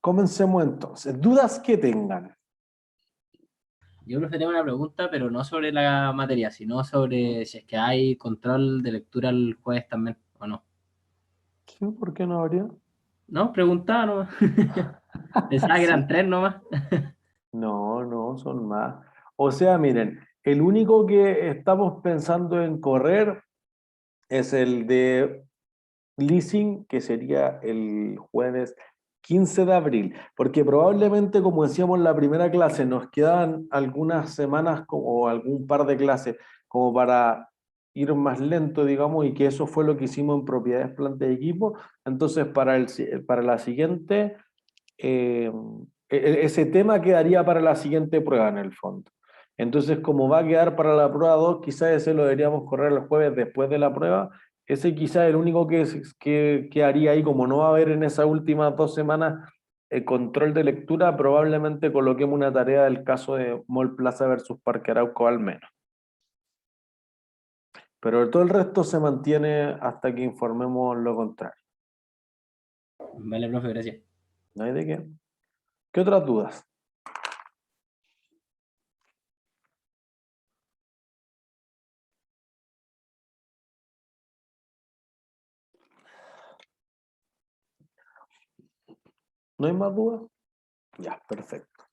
Comencemos entonces. ¿Dudas que tengan? Yo prefería una pregunta, pero no sobre la materia, sino sobre si es que hay control de lectura el jueves también, o no. Sí, ¿por qué no habría? No, preguntaba nomás. Pensaba que Sí. eran tres nomás. No, no, son más. O sea, miren, el único que estamos pensando en correr es el de leasing, que sería el jueves 15 de abril, porque probablemente, como decíamos en la primera clase, nos quedan algunas semanas o algún par de clases como para ir más lento, digamos, y que eso fue lo que hicimos en propiedades, planta y equipo. Entonces, para la siguiente, ese tema quedaría para la siguiente prueba en el fondo. Entonces, como va a quedar para la prueba 2, quizás ese lo deberíamos correr el jueves después de la prueba. Ese quizás es el único que haría ahí, como no va a haber en esas últimas 2 semanas control de lectura, probablemente coloquemos una tarea del caso de Mall Plaza versus Parque Arauco al menos. Pero todo el resto se mantiene hasta que informemos lo contrario. Vale, profe, gracias. ¿No hay de qué? ¿Qué otras dudas? ¿No hay más dudas? Ya, perfecto.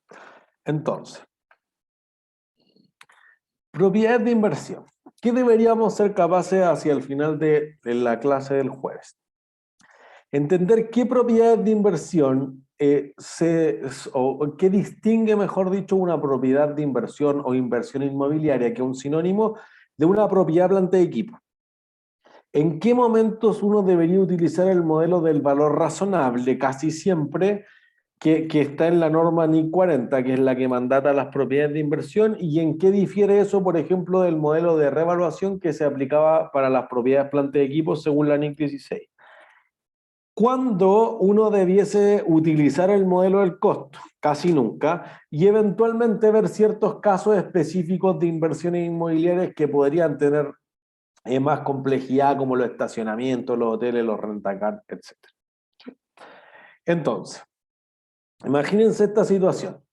Entonces, propiedades de inversión. ¿Qué deberíamos ser capaces hacia el final de la clase del jueves? Entender qué propiedades de inversión o qué distingue, mejor dicho, una propiedad de inversión o inversión inmobiliaria, que es un sinónimo de una propiedad planta de equipo. ¿En qué momentos uno debería utilizar el modelo del valor razonable? Casi siempre que está en la norma NIC 40, que es la que mandata las propiedades de inversión, y en qué difiere eso, por ejemplo, del modelo de revaluación que se aplicaba para las propiedades planta de equipo según la NIC 16. ¿Cuándo uno debiese utilizar el modelo del costo? Casi nunca. Y eventualmente ver ciertos casos específicos de inversiones inmobiliarias que podrían tener más complejidad, como los estacionamientos, los hoteles, los rentacar, etc. Entonces, imagínense esta situación.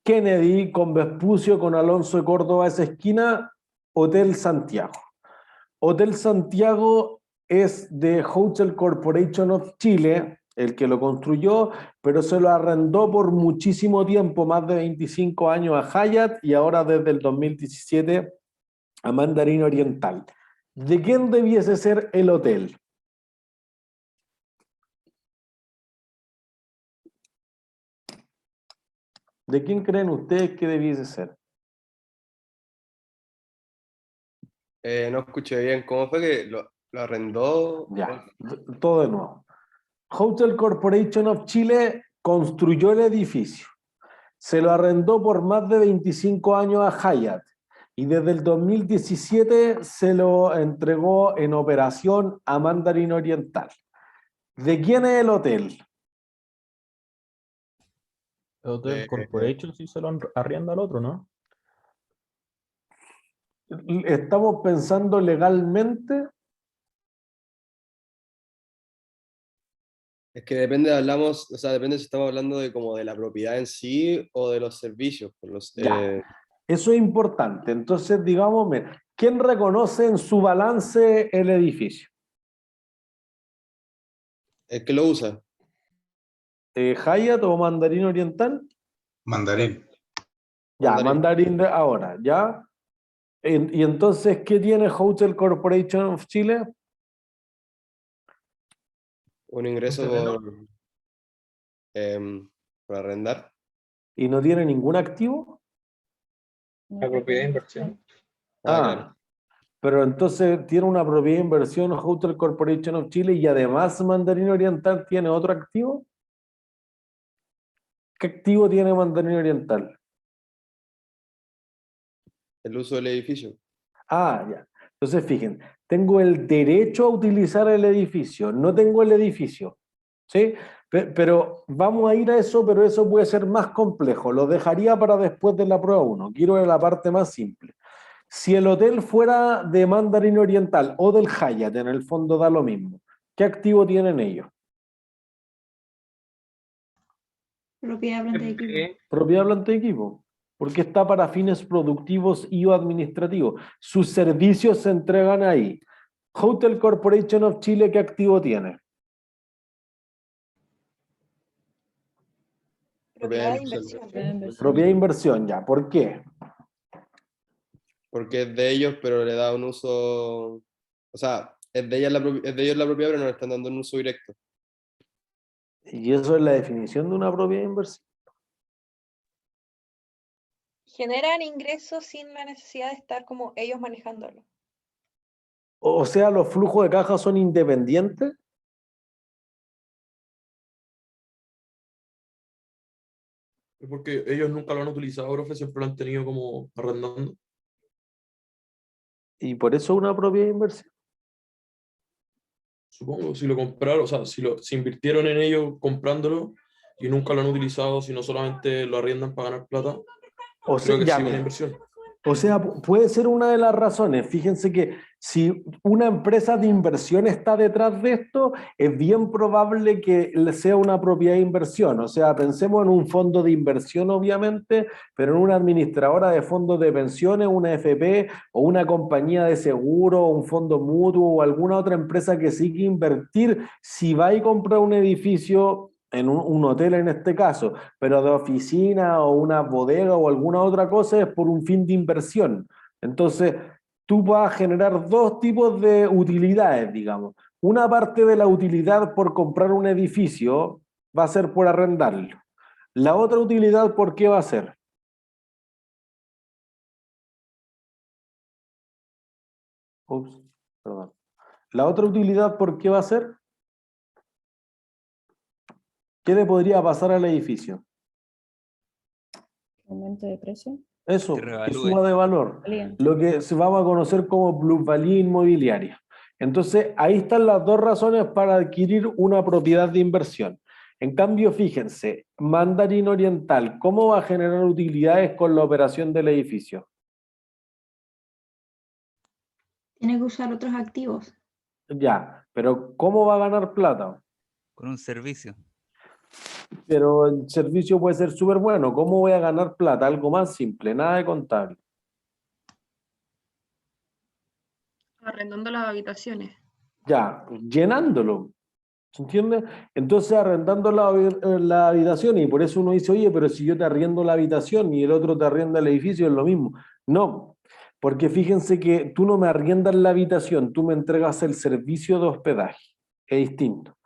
Kennedy con Vespucio, con Alonso de Córdoba, esa esquina, Hotel Santiago. Hotel Santiago es de Hotel Corporation of Chile, el que lo construyó, pero se lo arrendó por muchísimo tiempo, más de 25 años a Hyatt y ahora desde el 2017 a Mandarín Oriental. ¿De quién debiese ser el hotel? ¿De quién creen ustedes que debiese ser? No escuché bien. ¿Cómo fue que lo arrendó? Ya, todo de nuevo. Hotel Corporation of Chile construyó el edificio. Se lo arrendó por más de 25 años a Hyatt y desde el 2017 se lo entregó en operación a Mandarin Oriental. ¿De quién es el hotel? Hotel Eh, Corporation sí se lo arrienda al otro, ¿no? ¿Estamos pensando legalmente? es que depende, hablamos, o sea, depende si estamos hablando de como de la propiedad en sí o de los servicios. Ya, eso es importante. Entonces, digamos, ¿quién reconoce en su balance el edificio? el que lo usa. ¿Hyatt o Mandarin Oriental? Mandarín. Ya, Mandarín. Mandarin ahora, ¿ya? Y entonces, ¿qué tiene Hotel Corporation of Chile? Un ingreso por arrendar. ¿Y no tiene ningún activo? La propiedad de inversión. Ah, Claro. pero entonces tiene una propiedad de inversión Hotel Corporation of Chile y además Mandarín Oriental tiene otro activo. ¿Qué activo tiene Mandarín Oriental? El uso del edificio. Ah, ya. Entonces, fíjense, tengo el derecho a utilizar el edificio, no tengo el edificio, ¿sí? Pero vamos a ir a eso, pero eso puede ser más complejo. Lo dejaría para después de la prueba 1. Quiero ver la parte más simple. Si el hotel fuera de Mandarin Oriental o del Hyatt, en el fondo da lo mismo. ¿Qué activo tienen ellos? Propiedad, planta y equipo. ¿Qué? Propiedad, planta y equipo. Porque está para fines productivos y o administrativos. Sus servicios se entregan ahí. Hotel Corporation of Chile, ¿qué activo tiene? Propiedad de inversión. Propiedad de inversión, ya. ¿Por qué? Porque es de ellos, pero le da un uso, o sea, es de ellos la propiedad, pero no le están dando un uso directo. Y eso es la definición de una propiedad de inversión. Generan ingresos sin la necesidad de estar como ellos manejándolo. O sea, los flujos de caja son independientes. Porque ellos nunca lo han utilizado, profe, siempre lo han tenido como arrendando. Y por eso una propiedad de inversión. Supongo, si lo compraron, o sea, si invirtieron en ello comprándolo y nunca lo han utilizado, sino solamente lo arriendan para ganar plata, O sea, creo que ya, sí es una mira. inversión. O sea, puede ser una de las razones. Fíjense que si una empresa de inversión está detrás de esto, es bien probable que sea una propiedad de inversión. O sea, pensemos en un fondo de inversión, obviamente, pero en una administradora de fondos de pensiones, una FP o una compañía de seguro, un fondo mutuo o alguna otra empresa que sí que invertir. Si va y compra un edificio, en un hotel en este caso, pero de oficina o una bodega o alguna otra cosa es por un fin de inversión. Entonces, tú vas a generar dos tipos de utilidades, digamos. Una parte de la utilidad por comprar un edificio va a ser por arrendarlo. La otra utilidad, ¿por qué va a ser? Ups, perdón. La otra utilidad, ¿por qué va a ser? ¿Qué le podría pasar al edificio? Aumento de precio. Eso, Que que revalúe. suba de valor. Valía. Lo que se va a conocer como plusvalía inmobiliaria. Entonces, ahí están las dos razones para adquirir una propiedad de inversión. En cambio, fíjense, Mandarín Oriental, ¿cómo va a generar utilidades con la operación del edificio? Tiene que usar otros activos. Ya, pero ¿cómo va a ganar plata? Con un servicio. Pero el servicio puede ser súper bueno. ¿Cómo voy a ganar plata? Algo más simple, nada de contable. Arrendando las habitaciones. Ya, llenándolo. ¿Se entiende? Entonces arrendando la habitación, y por eso uno dice, oye, pero si yo te arriendo la habitación y el otro te arrienda el edificio, es lo mismo. No, porque fíjense que tú no me arriendas la habitación, tú me entregas el servicio de hospedaje. Es distinto.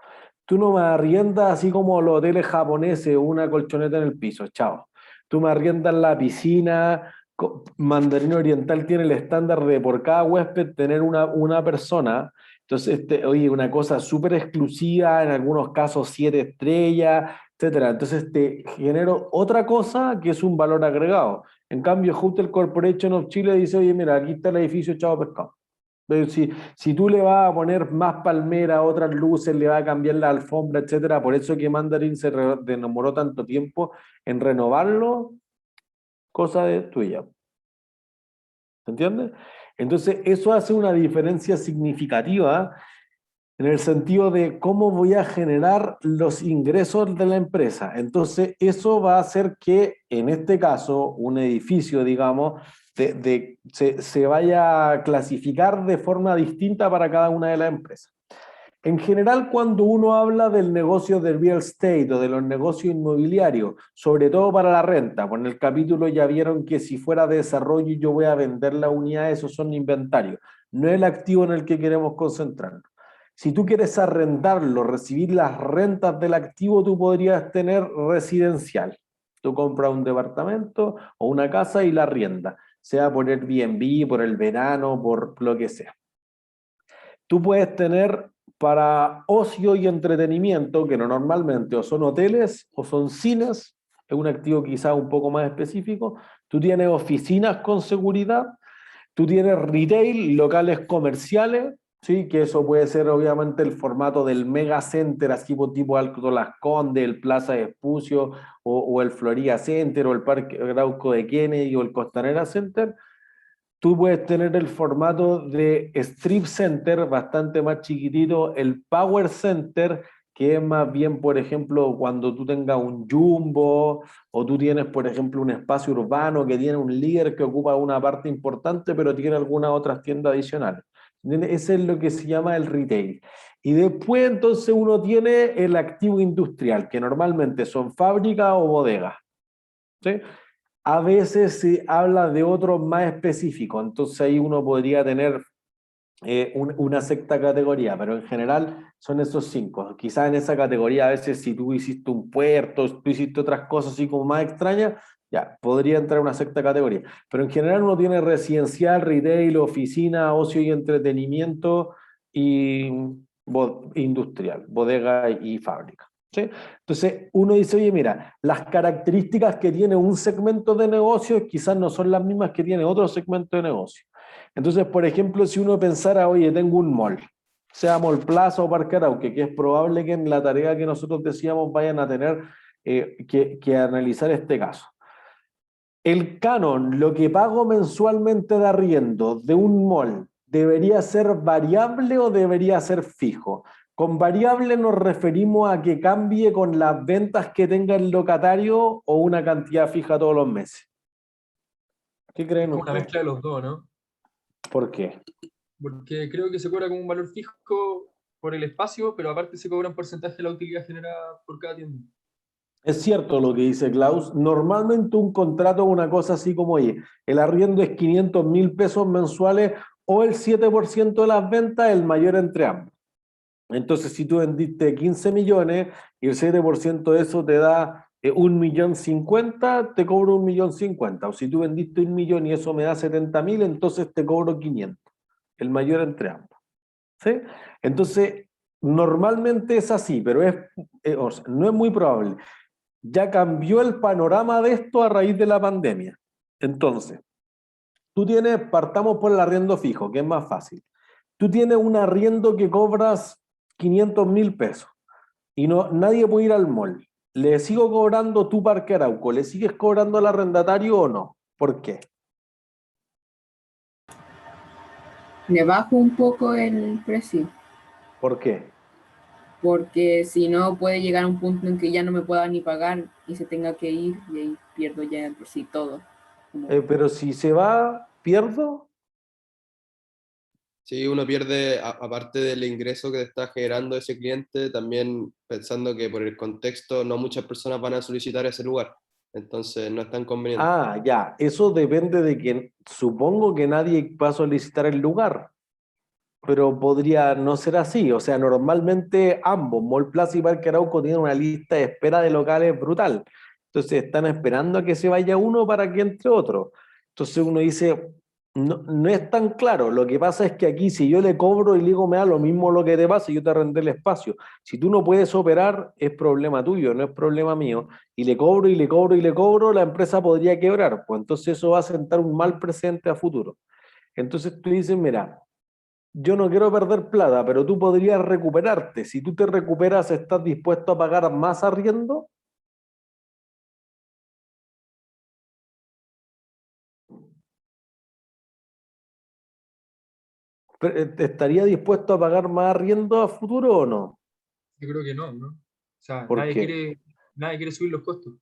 Tú no me arriendas así como los hoteles japoneses, una colchoneta en el piso, chao. Tú me arriendas la piscina. Mandarín Oriental tiene el estándar de por cada huésped tener una persona. Entonces, oye, una cosa súper exclusiva, en algunos casos 7 estrellas, etcétera. Entonces te genero otra cosa que es un valor agregado. En cambio, Hotel Corporation of Chile dice, oye, mira, aquí está el edificio, chao pescado. Si tú le vas a poner más palmera, otras luces, le vas a cambiar la alfombra, etcétera, por eso que Mandarín se demoró tanto tiempo en renovarlo, cosa de tuya. ¿Se entiende? Entonces, eso hace una diferencia significativa en el sentido de cómo voy a generar los ingresos de la empresa. Entonces, eso va a hacer que, en este caso, un edificio, digamos, se vaya a clasificar de forma distinta para cada una de las empresas. En general, cuando uno habla del negocio del real estate o de los negocios inmobiliarios, sobre todo para la renta, pues en el capítulo ya vieron que si fuera de desarrollo y yo voy a vender la unidad, esos son inventarios, no es el activo en el que queremos concentrarnos. Si tú quieres arrendarlo, recibir las rentas del activo, tú podrías tener residencial. Tú compras un departamento o una casa y la arriendas, sea por Airbnb, por el verano, por lo que sea. Tú puedes tener para ocio y entretenimiento, que no normalmente o son hoteles o son cines, es un activo quizá un poco más específico. Tú tienes oficinas con seguridad, tú tienes retail, locales comerciales, ¿sí? Que eso puede ser obviamente el formato del mega center, así tipo Alto Las Condes, el Plaza de Espucio, o el Florida Center, o el Parque Arauco de Kennedy, o el Costanera Center. Tú puedes tener el formato de Strip Center, bastante más chiquitito, el Power Center, que es más bien, por ejemplo, cuando tú tengas un jumbo o tú tienes, por ejemplo, un espacio urbano que tiene un líder que ocupa una parte importante, pero tiene algunas otras tiendas adicionales. ¿Entiendes? Ese es lo que se llama el retail. Y después entonces uno tiene el activo industrial, que normalmente son fábricas o bodegas, ¿sí? A veces se habla de otros más específicos, entonces ahí uno podría tener una sexta categoría, pero en general son esos 5. Quizás en esa categoría a veces si tú hiciste un puerto, tú hiciste otras cosas así como más extrañas, ya, podría entrar una sexta categoría. Pero en general uno tiene residencial, retail, oficina, ocio y entretenimiento y industrial, bodega y fábrica. ¿Sí? Entonces uno dice, oye, mira, las características que tiene un segmento de negocio quizás no son las mismas que tiene otro segmento de negocio. Entonces, por ejemplo, si uno pensara, oye, tengo un mall, sea Mall Plaza o Parque Arauco, que es probable que en la tarea que nosotros decíamos vayan a tener que analizar este caso. El canon, lo que pago mensualmente de arriendo de un mall, ¿debería ser variable o debería ser fijo? Con variable nos referimos a que cambie con las ventas que tenga el locatario o una cantidad fija todos los meses. ¿Qué creen Como una ustedes? mezcla de los dos, ¿no? ¿Por qué? Porque creo que se cobra como un valor fijo por el espacio, pero aparte se cobra un porcentaje de la utilidad generada por cada tienda. Es cierto lo que dice Klaus. Normalmente un contrato es una cosa así como, oye, el arriendo es 500.000 pesos mensuales o el 7% de las ventas, el mayor entre ambos. Entonces, si tú vendiste 15 millones y el 7% de eso te da 1.050.000, te cobro 1.050.000. O si tú vendiste 1 millón y eso me da 70.000, entonces te cobro 500. El mayor entre ambos. ¿Sí? Entonces, normalmente es así, pero o sea, no es muy probable. Ya cambió el panorama de esto a raíz de la pandemia. Entonces, partamos por el arriendo fijo, que es más fácil. Tú tienes un arriendo que cobras 500.000 pesos y nadie puede ir al mall. ¿Le sigo cobrando tu Parque Arauco? ¿Le sigues cobrando al arrendatario o no? ¿Por qué? Le bajo un poco el precio, ¿Por qué? porque si no puede llegar a un punto en que ya no me pueda ni pagar y se tenga que ir y ahí pierdo ya por sí todo. Pero si se va, ¿pierdo? Sí, uno pierde, aparte del ingreso que está generando ese cliente, también pensando que por el contexto no muchas personas van a solicitar ese lugar, entonces no es tan conveniente. Ah, ya, eso depende de que supongo que nadie va a solicitar el lugar, pero podría no ser así. O sea, normalmente ambos, Mall Plaza y Parque Arauco, tienen una lista de espera de locales brutal. Entonces están esperando a que se vaya uno para que entre otro. Entonces uno dice, no es tan claro. Lo que pasa es que aquí si yo le cobro y le digo, me da lo mismo lo que te pasa, yo te arrendé el espacio. Si tú no puedes operar, es problema tuyo, no es problema mío. Y le cobro y le cobro y le cobro, la empresa podría quebrar. Pues entonces eso va a sentar un mal precedente a futuro. Entonces tú dices, mira, yo no quiero perder plata, pero tú podrías recuperarte. Si tú te recuperas, ¿estás dispuesto a pagar más arriendo? ¿Estaría dispuesto a pagar más arriendo a futuro o no? Yo creo que no, ¿no? O sea, ¿Por nadie qué? quiere subir los costos.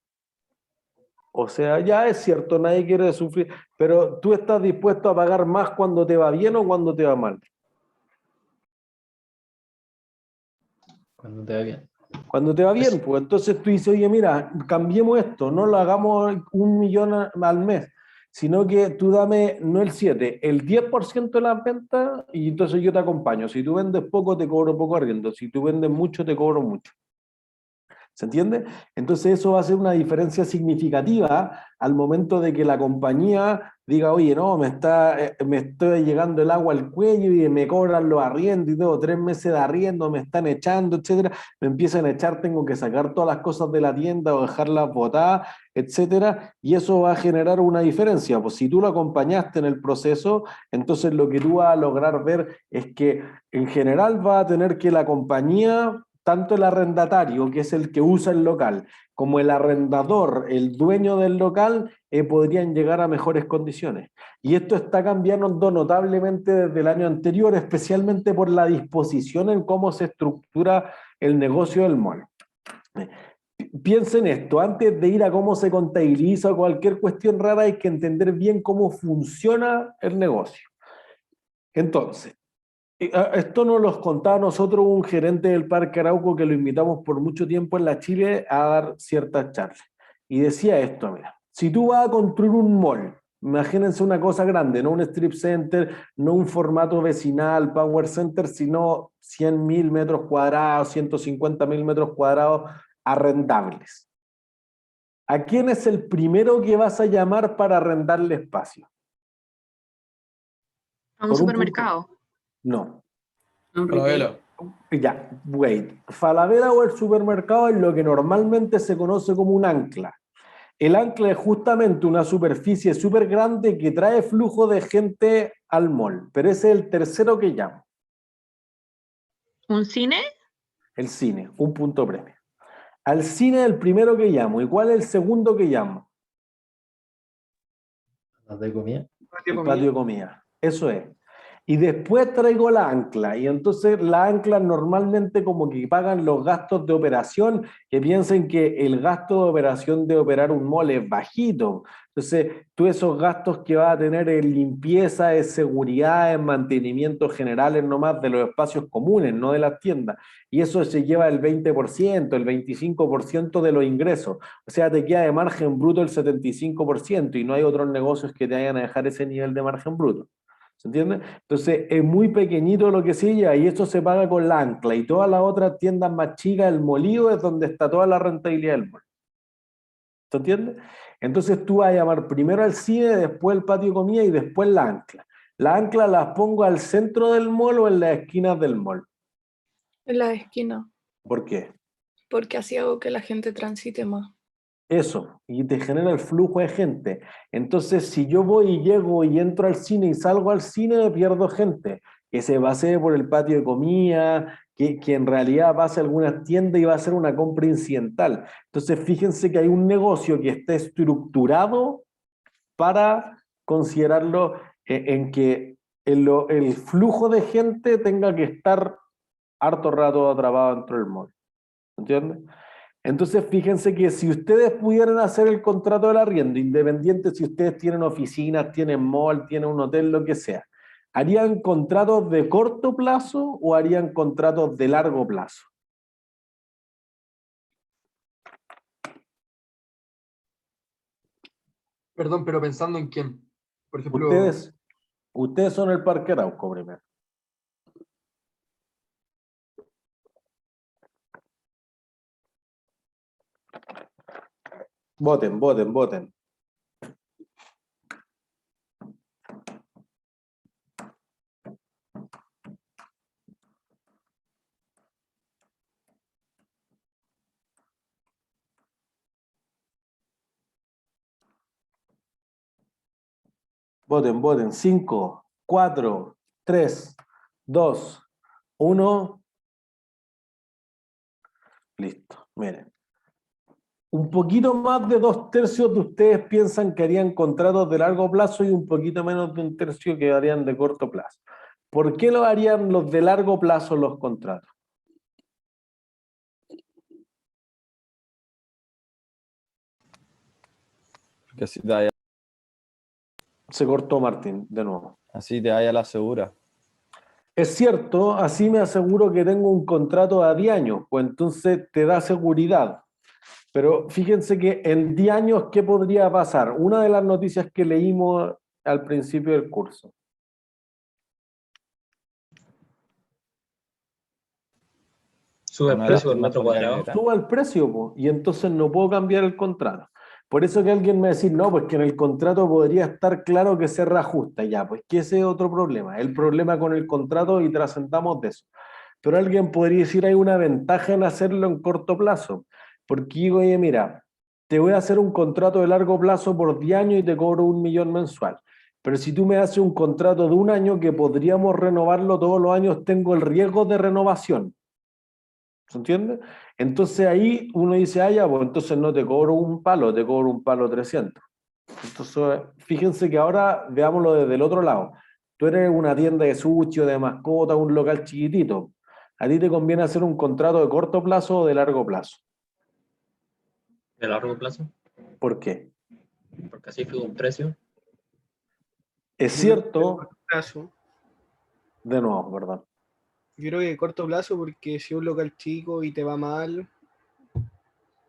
O sea, ya es cierto, nadie quiere sufrir, pero ¿tú estás dispuesto a pagar más cuando te va bien o cuando te va mal? Cuando te va bien. Cuando te va bien, pues entonces tú dices, oye, mira, cambiemos esto, no lo hagamos 1 millón al mes, sino que tú dame, no el 7, el 10% de las ventas y entonces yo te acompaño. Si tú vendes poco, te cobro poco arriendo. Si tú vendes mucho, te cobro mucho. ¿Se entiende? Entonces eso va a ser una diferencia significativa al momento de que la compañía diga, oye, no, me estoy llegando el agua al cuello y me cobran los arriendos y tengo 3 meses de arriendo, me están echando, etcétera. Me empiezan a echar, tengo que sacar todas las cosas de la tienda o dejarlas botadas, etcétera. Y eso va a generar una diferencia. Pues si tú lo acompañaste en el proceso, entonces lo que tú vas a lograr ver es que en general va a tener que la compañía, tanto el arrendatario, que es el que usa el local, como el arrendador, el dueño del local, podrían llegar a mejores condiciones. Y esto está cambiando notablemente desde el año anterior, especialmente por la disposición en cómo se estructura el negocio del mall. Piensen esto, antes de ir a cómo se contabiliza o cualquier cuestión rara, hay que entender bien cómo funciona el negocio. Entonces, esto nos los contaba a nosotros un gerente del Parque Arauco que lo invitamos por mucho tiempo en la Chile a dar ciertas charlas. Y decía esto, mira, si tú vas a construir un mall, imagínense una cosa grande, no un strip center, no un formato vecinal, power center, sino 100.000 metros cuadrados, 150.000 metros cuadrados arrendables. ¿A quién es el primero que vas a llamar para arrendarle espacio? A un Por un supermercado. No. Un A la retail. vela. Ya, wait. Falabella o el supermercado es lo que normalmente se conoce como un ancla. El ancla es justamente una superficie súper grande que trae flujo de gente al mall, pero ese es el tercero que llamo, ¿Un cine? el cine, un punto premio. Al cine es el primero que llamo. ¿Y cuál es el segundo que llamo? ¿Las de comida? El patio de comida. Eso es. Y después traigo la ancla. Y entonces la ancla normalmente como que pagan los gastos de operación, que piensen que el gasto de operación de operar un mall es bajito. Entonces, tú esos gastos que vas a tener en limpieza, en seguridad, en mantenimiento generales nomás de los espacios comunes, no de las tiendas. Y eso se lleva el 20%, el 25% de los ingresos. O sea, te queda de margen bruto el 75% y no hay otros negocios que te vayan a dejar ese nivel de margen bruto. ¿Se entiende? Entonces es muy pequeñito lo que se lleva y esto se paga con la ancla y todas las otras tiendas más chicas, el molido es donde está toda la rentabilidad del mall. ¿Se entiende? Entonces tú vas a llamar primero al cine, después el patio de comida y después la ancla. La ancla las pongo al centro del mall o en las esquinas del mall. En la esquina, ¿Por qué? porque así hago que la gente transite más. Eso, y te genera el flujo de gente. Entonces, si yo voy y llego y entro al cine y salgo al cine, pierdo gente que se pase por el patio de comida, que en realidad pase a algunas tiendas y va a hacer una compra incidental. Entonces, fíjense que hay un negocio que está estructurado para considerarlo en que el flujo de gente tenga que estar harto rato atrapado dentro del mall. ¿Entiendes? Entonces, fíjense que si ustedes pudieran hacer el contrato del arriendo, independiente si ustedes tienen oficinas, tienen mall, tienen un hotel, lo que sea, ¿harían contratos de corto plazo o harían contratos de largo plazo? Perdón, pero pensando en quién. Por ejemplo, Ustedes son el Parque Arauco primero. Voten, voten, voten. Voten, voten. 5, 4, 3, 2, 1. Listo, miren. Un poquito más de 2/3 de ustedes piensan que harían contratos de largo plazo y un poquito menos de 1/3 que harían de corto plazo. ¿Por qué lo harían los de largo plazo los contratos? Que así te vaya, Se cortó Martín, de nuevo. así te vaya la segura. Es cierto, así me aseguro que tengo un contrato a 10 años, pues entonces te da seguridad. Pero fíjense que en 10 años, ¿qué podría pasar? Una de las noticias que leímos al principio del curso. Sube el Una precio del lástima metro por la cuadrado. guerra. Suba el precio, po, y entonces no puedo cambiar el contrato. Por eso que alguien me va a decir, no, pues que en el contrato podría estar claro que se reajusta, ya, pues que ese es otro problema. El problema con el contrato y trascendamos de eso. Pero alguien podría decir, hay una ventaja en hacerlo en corto plazo. Porque digo, oye, mira, te voy a hacer un contrato de largo plazo por 10 años y te cobro 1 millón mensual. Pero si tú me haces un contrato de 1 año que podríamos renovarlo todos los años, tengo el riesgo de renovación. ¿Se entiende? Entonces ahí uno dice, ah, ya, pues entonces no te cobro un palo, te cobro un palo 300. Entonces, fíjense que ahora veámoslo desde el otro lado. Tú eres una tienda de sushi o de mascota, un local chiquitito. ¿A ti te conviene hacer un contrato de corto plazo o de largo plazo? De largo plazo, ¿Por qué? porque así fijo un precio. Es Yo creo que cierto, corto plazo. de nuevo, perdón. Yo creo que de corto plazo, porque si es un local chico y te va mal,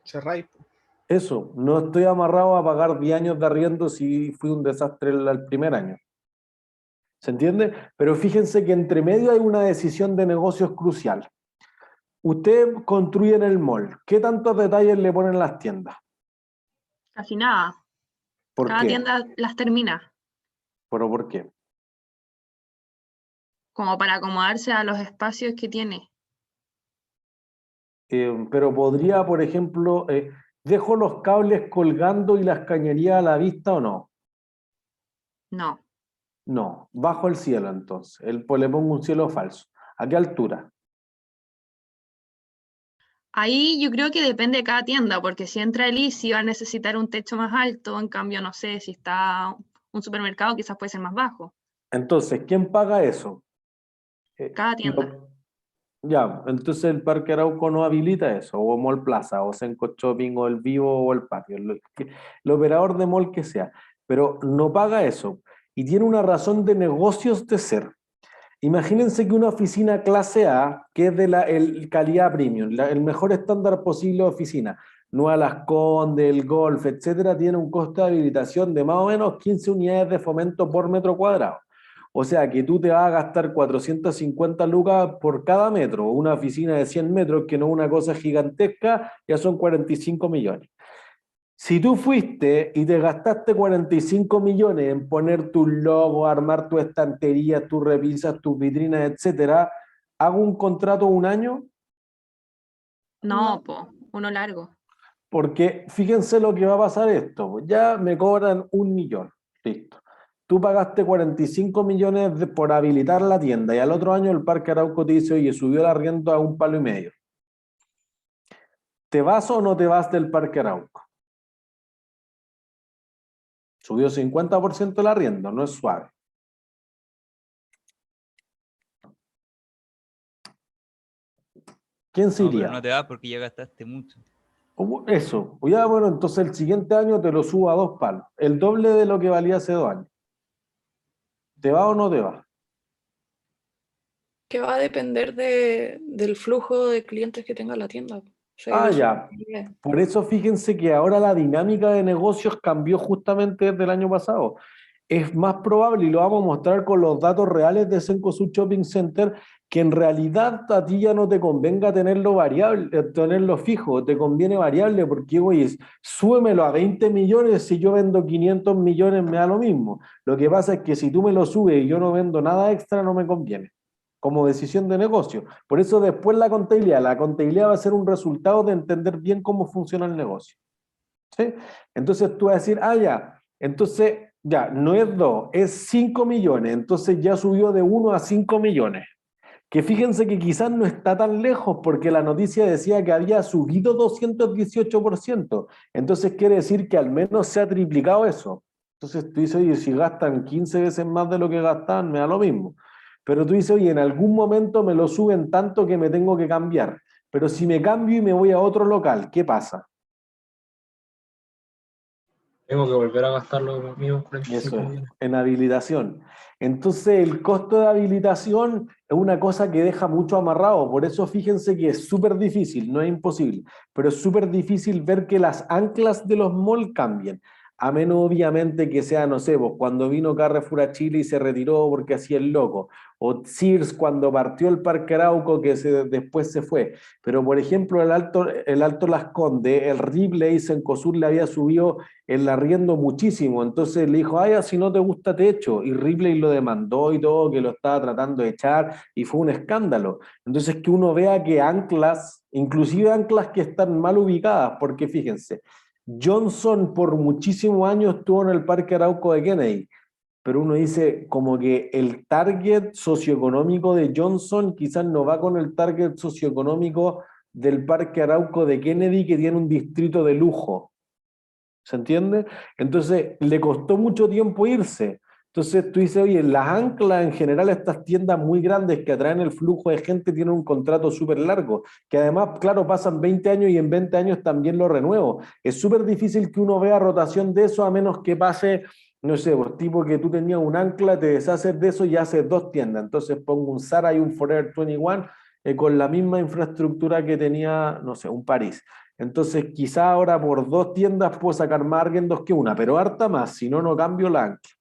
cerráis. Eso, no estoy amarrado a pagar 10 años de arriendo si fui un desastre el primer año. ¿Se entiende? Pero fíjense que entre medio hay una decisión de negocios crucial. Usted construye en el mall. ¿Qué tantos detalles le ponen las tiendas? Casi nada. ¿Por Cada qué? tienda las termina, ¿Pero por qué? como para acomodarse a los espacios que tiene. Pero podría, por ejemplo, ¿dejo los cables colgando y las cañerías a la vista o no? No. No, bajo el cielo entonces. Pues le pongo un cielo falso. ¿A qué altura? Ahí yo creo que depende de cada tienda, porque si entra el Easy va a necesitar un techo más alto, en cambio, no sé, si está un supermercado quizás puede ser más bajo. Entonces, ¿quién paga eso? Cada tienda. Ya, entonces el Parque Arauco no habilita eso, o Mall Plaza, o Senco Shopping, o el Vivo, o el Patio, el operador de mall que sea, pero no paga eso, y tiene una razón de negocios de ser. Imagínense que una oficina clase A, que es de la calidad premium, el mejor estándar posible de oficina, Nueva Las Condes, el Golf, etcétera, tiene un costo de habilitación de más o menos 15 unidades de fomento por metro cuadrado. O sea que tú te vas a gastar 450 lucas por cada metro. Una oficina de 100 metros, que no es una cosa gigantesca, ya son 45 millones. Si tú fuiste y te gastaste 45 millones en poner tu logo, armar tu estantería, tus repisas, tus vitrinas, etcétera, ¿hago un contrato un año? No, po, uno largo. Porque fíjense lo que va a pasar esto. Ya me cobran 1 millón. Listo. Tú pagaste 45 millones por habilitar la tienda y al otro año el Parque Arauco te dice, oye, subió el arriendo a 1,5 palos. ¿Te vas o no te vas del Parque Arauco? Subió 50% el arriendo, no es suave. ¿Quién se No, iría? pero no te vas porque ya gastaste mucho. Eso. Ya, bueno, entonces el siguiente año te lo subo a 2 palos. El doble de lo que valía hace 2 años. ¿Te va o no te va? Que va a depender del flujo de clientes que tenga la tienda. O sea, Ah, eso ya. depende. Por eso fíjense que ahora la dinámica de negocios cambió justamente desde el año pasado. Es más probable, y lo vamos a mostrar con los datos reales de Cencosud Shopping Center, que en realidad a ti ya no te convenga tenerlo variable, tenerlo fijo, te conviene variable, porque oye, súbemelo a 20 millones, si yo vendo 500 millones me da lo mismo. Lo que pasa es que si tú me lo subes y yo no vendo nada extra, no me conviene, como decisión de negocio. Por eso después la contabilidad va a ser un resultado de entender bien cómo funciona el negocio. ¿Sí? Entonces tú vas a decir, ah, ya, entonces ya, no es 2, es 5 millones, entonces ya subió de 1 a 5 millones. Que fíjense que quizás no está tan lejos porque la noticia decía que había subido 218%. Entonces quiere decir que al menos se ha triplicado eso. Entonces tú dices, oye, si gastan 15 veces más de lo que gastaban, me da lo mismo. Pero tú dices, oye, en algún momento me lo suben tanto que me tengo que cambiar. Pero si me cambio y me voy a otro local, ¿qué pasa? Tengo que volver a gastar los mismos 45 Eso es, millones. en habilitación. Entonces el costo de habilitación es una cosa que deja mucho amarrado, por eso fíjense que es súper difícil, no es imposible, pero es súper difícil ver que las anclas de los malls cambien, a menos obviamente que sea, no sé, pues, cuando vino Carrefour a Chile y se retiró porque hacía el loco, o Sears cuando partió el Parque Arauco que después se fue, pero por ejemplo el Alto Las Condes, el Ripley Cencosud le había subido el arriendo muchísimo, entonces le dijo, ay, si no te gusta te echo, y Ripley lo demandó y todo, que lo estaba tratando de echar, y fue un escándalo. Entonces que uno vea que anclas, inclusive anclas que están mal ubicadas, porque fíjense, Johnson por muchísimos años estuvo en el Parque Arauco de Kennedy, pero uno dice como que el target socioeconómico de Johnson quizás no va con el target socioeconómico del Parque Arauco de Kennedy, que tiene un distrito de lujo. ¿Se entiende? Entonces, le costó mucho tiempo irse. Entonces tú dices, oye, las anclas en general, estas tiendas muy grandes que atraen el flujo de gente tienen un contrato súper largo, que además, claro, pasan 20 años y en 20 años también lo renuevo. Es súper difícil que uno vea rotación de eso a menos que pase, no sé, por tipo que tú tenías un ancla, te deshaces de eso y haces 2 tiendas. Entonces pongo un Zara y un Forever 21 con la misma infraestructura que tenía, no sé, un París. Entonces quizá ahora por 2 tiendas puedo sacar más arriendos que una, pero harta más, si no, no cambio la ancla.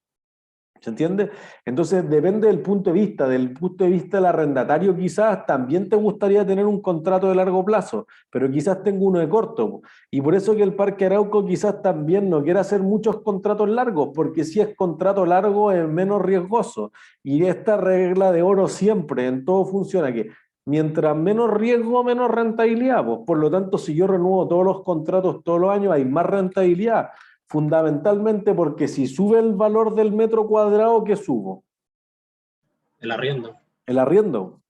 ¿Se entiende? Entonces depende del punto de vista. Del punto de vista del arrendatario quizás también te gustaría tener un contrato de largo plazo, pero quizás tengo uno de corto. Y por eso que el Parque Arauco quizás también no quiere hacer muchos contratos largos, porque si es contrato largo es menos riesgoso. Y esta regla de oro siempre, en todo funciona, que mientras menos riesgo, menos rentabilidad. Pues, por lo tanto, si yo renuevo todos los contratos todos los años, hay más rentabilidad. Fundamentalmente porque si sube el valor del metro cuadrado, ¿qué subo? El arriendo. El arriendo.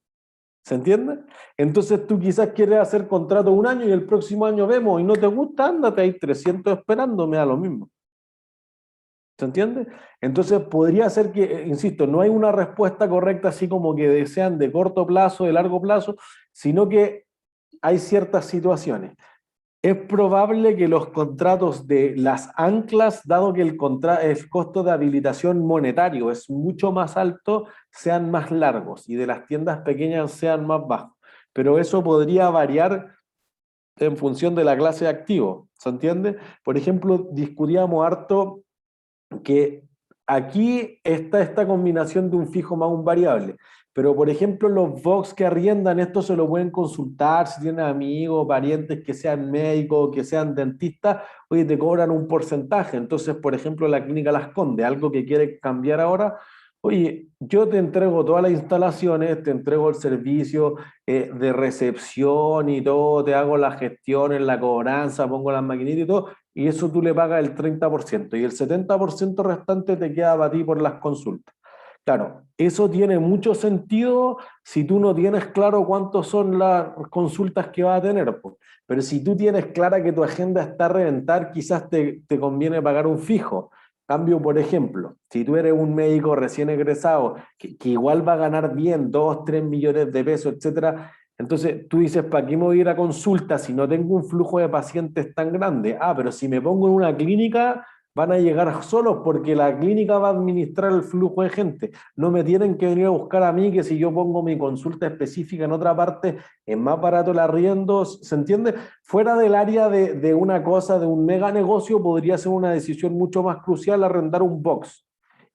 ¿Se entiende? Entonces tú quizás quieres hacer contrato un año y el próximo año vemos y no te gusta, ándate, hay 300 esperando, me da lo mismo. ¿Se entiende? Entonces podría ser que, insisto, no hay una respuesta correcta así como que desean de corto plazo, de largo plazo, sino que hay ciertas situaciones. Es probable que los contratos de las anclas, dado que el costo de habilitación monetario es mucho más alto, sean más largos y de las tiendas pequeñas sean más bajos. Pero eso podría variar en función de la clase de activo, ¿se entiende? Por ejemplo, discutíamos harto que aquí está esta combinación de un fijo más un variable. Pero, por ejemplo, los Vox que arriendan esto se lo pueden consultar si tienen amigos, parientes que sean médicos, que sean dentistas, oye, te cobran un porcentaje. Entonces, por ejemplo, la Clínica Las Condes, algo que quiere cambiar ahora, oye, yo te entrego todas las instalaciones, te entrego el servicio de recepción y todo, te hago la gestión en la cobranza, pongo las maquinitas y todo, y eso tú le pagas el 30%, y el 70% restante te queda para ti por las consultas. Claro, eso tiene mucho sentido si tú no tienes claro cuántas son las consultas que vas a tener. Pues. Pero si tú tienes clara que tu agenda está a reventar, quizás te conviene pagar un fijo. Cambio, por ejemplo, si tú eres un médico recién egresado, que igual va a ganar bien 2, 3 millones de pesos, etcétera, entonces tú dices, ¿para qué me voy a ir a consulta si no tengo un flujo de pacientes tan grande? Ah, pero si me pongo en una clínica, van a llegar solos porque la clínica va a administrar el flujo de gente. No me tienen que venir a buscar a mí, que si yo pongo mi consulta específica en otra parte, es más barato el arriendo, ¿se entiende? Fuera del área de una cosa, de un mega negocio, podría ser una decisión mucho más crucial arrendar un box.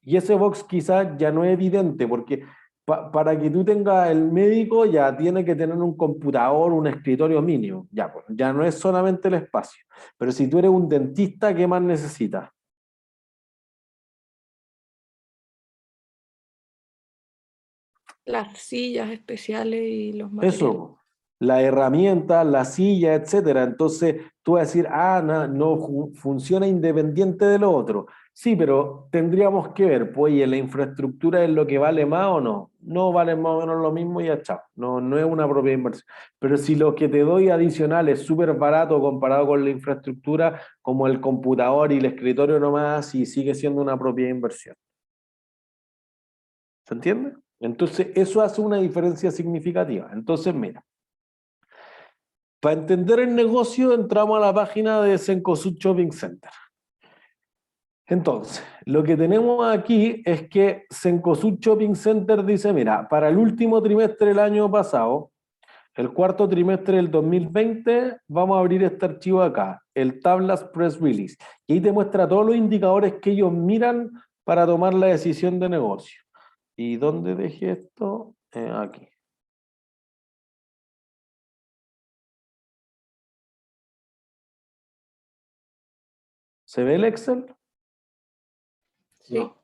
Y ese box quizás ya no es evidente, porque para que tú tengas el médico ya tiene que tener un computador, un escritorio mínimo. Ya, pues, ya no es solamente el espacio. Pero si tú eres un dentista, ¿qué más necesitas? Las sillas especiales y los materiales. Eso, la herramienta, la silla, etcétera. Entonces tú vas a decir, no funciona independiente de lo otro. Sí, pero tendríamos que ver, pues, ¿y la infraestructura es lo que vale más o no? No vale más o menos lo mismo y ya, chao. No es una propia inversión. Pero si lo que te doy adicional es súper barato comparado con la infraestructura, como el computador y el escritorio nomás, y sigue siendo una propia inversión. ¿Se entiende? Entonces, eso hace una diferencia significativa. Entonces, mira, para entender el negocio, entramos a la página de Cencosud Shopping Center. Entonces, lo que tenemos aquí es que Cencosud Shopping Center dice, mira, para el último trimestre del año pasado, el cuarto trimestre del 2020, vamos a abrir este archivo acá, el Tablas Press Release. Y ahí te muestra todos los indicadores que ellos miran para tomar la decisión de negocio. ¿Y dónde dejé esto? Aquí. ¿Se ve el Excel? Sí. No.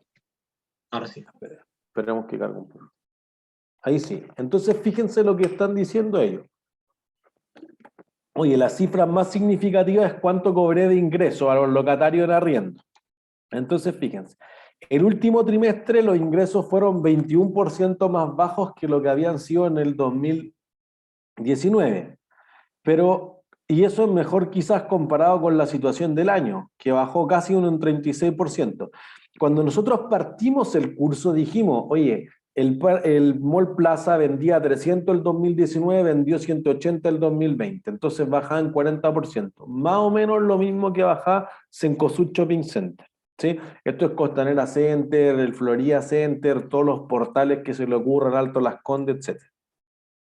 Ahora sí. Esperemos que cargue un poco. Ahí sí. Entonces fíjense lo que están diciendo ellos. Oye, la cifra más significativa es cuánto cobré de ingreso a los locatarios en arriendo. Entonces fíjense. El último trimestre los ingresos fueron 21% más bajos que lo que habían sido en el 2019. Y eso es mejor quizás comparado con la situación del año, que bajó casi un 36%. cuando nosotros partimos el curso dijimos, oye, el Mall Plaza vendía 300 el 2019, vendió 180 el 2020, entonces bajaba en 40%, más o menos lo mismo que bajaba Cencosud Shopping Center. ¿Sí? Esto es Costanera Center, el Florida Center, todos los portales que se le ocurran, Alto Las Condes, etc.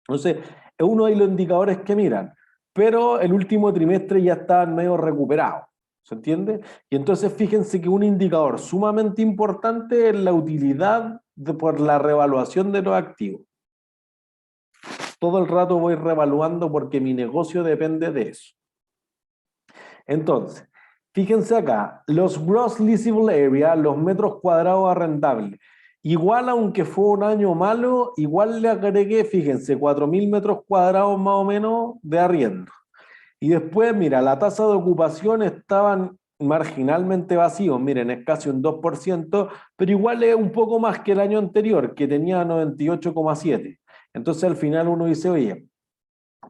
Entonces, es uno de los indicadores que miran, pero el último trimestre ya está medio recuperado, ¿se entiende? Y entonces fíjense que un indicador sumamente importante es la utilidad por la revaluación de los activos. Todo el rato voy revaluando porque mi negocio depende de eso. Entonces, fíjense acá, los gross leasable area, los metros cuadrados arrendables. Igual, aunque fue un año malo, igual le agregué, fíjense, 4.000 metros cuadrados más o menos de arriendo. Y después, mira, la tasa de ocupación estaban marginalmente vacíos, miren, es casi un 2%, pero igual es un poco más que el año anterior, que tenía 98,7. Entonces al final uno dice, oye,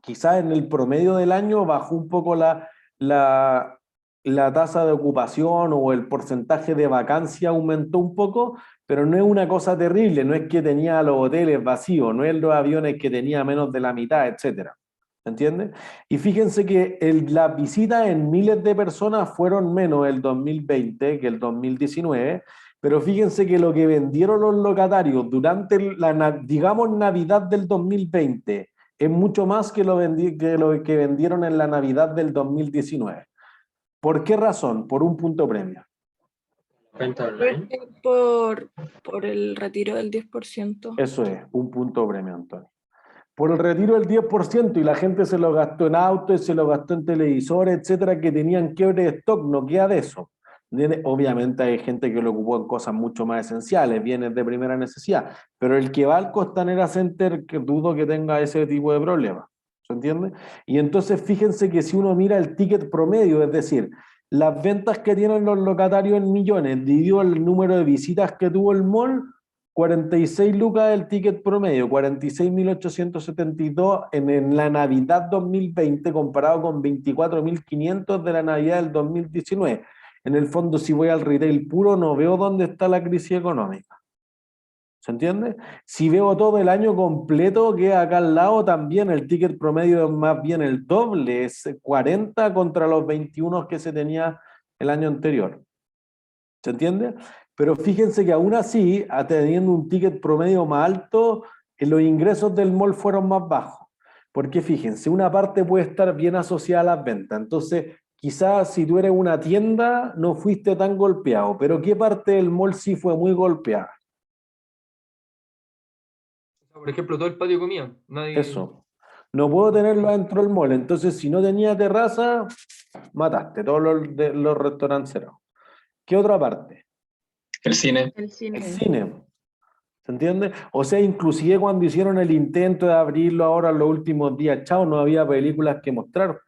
quizás en el promedio del año bajó un poco la tasa de ocupación o el porcentaje de vacancia aumentó un poco, pero no es una cosa terrible, no es que tenía los hoteles vacíos, no es los aviones que tenía menos de la mitad, etcétera. ¿Entiendes? Y fíjense que las visitas en miles de personas fueron menos el 2020 que el 2019, pero fíjense que lo que vendieron los locatarios durante digamos, Navidad del 2020 es mucho más que lo que vendieron en la Navidad del 2019. ¿Por qué razón? Por un punto premio. Por el retiro del 10%. Eso es, un punto premio, Antonio. Por el retiro del 10% y la gente se lo gastó en autos, se lo gastó en televisores, etcétera, que tenían quiebre de stock, no queda de eso. Obviamente hay gente que lo ocupó en cosas mucho más esenciales, bienes de primera necesidad, pero el que va al Costanera Center, que dudo que tenga ese tipo de problemas, ¿se entiende? Y entonces fíjense que si uno mira el ticket promedio, es decir, las ventas que tienen los locatarios en millones, dividido el número de visitas que tuvo el mall, 46 lucas el ticket promedio, 46.872 en la Navidad 2020 comparado con 24.500 de la Navidad del 2019. En el fondo, si voy al retail puro, no veo dónde está la crisis económica. ¿Se entiende? Si veo todo el año completo, que acá al lado también el ticket promedio es más bien el doble, es 40 contra los 21 que se tenía el año anterior. ¿Se entiende? Pero fíjense que aún así, teniendo un ticket promedio más alto, los ingresos del mall fueron más bajos. Porque fíjense, una parte puede estar bien asociada a las ventas. Entonces, quizás si tú eres una tienda, no fuiste tan golpeado. Pero ¿qué parte del mall sí fue muy golpeada? Por ejemplo, todo el patio de comida. Eso. No puedo tenerlo dentro del mall. Entonces, si no tenía terraza, mataste todos los restauranteros. ¿Qué otra parte? El cine. El cine. El cine. ¿Se entiende? O sea, inclusive cuando hicieron el intento de abrirlo ahora en los últimos días, chao, no había películas que mostrar.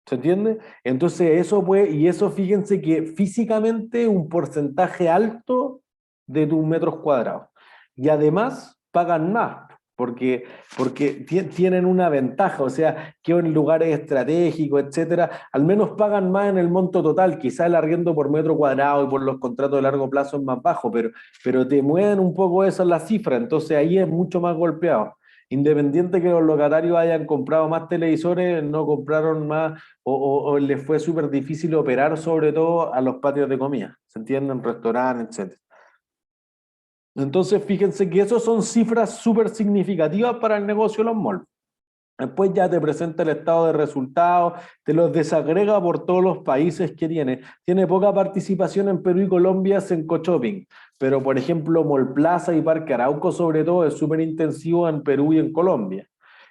¿Se entiende? Entonces eso puede, y eso fíjense que físicamente un porcentaje alto de tus metros cuadrados. Y además pagan más. Porque tienen una ventaja, o sea, que en lugares estratégicos, etcétera, al menos pagan más en el monto total. Quizá el arriendo por metro cuadrado y por los contratos de largo plazo es más bajo, pero te mueven un poco esa la cifra, entonces ahí es mucho más golpeado. Independiente que los locatarios hayan comprado más televisores, no compraron más, o les fue súper difícil operar, sobre todo a los patios de comida, ¿se entienden? Restaurantes, etcétera. Entonces, fíjense que esas son cifras súper significativas para el negocio de los malls. Después ya te presenta el estado de resultados, te los desagrega por todos los países que tiene. Tiene poca participación en Perú y Colombia, en Shopping, pero por ejemplo Mall Plaza y Parque Arauco sobre todo es súper intensivo en Perú y en Colombia.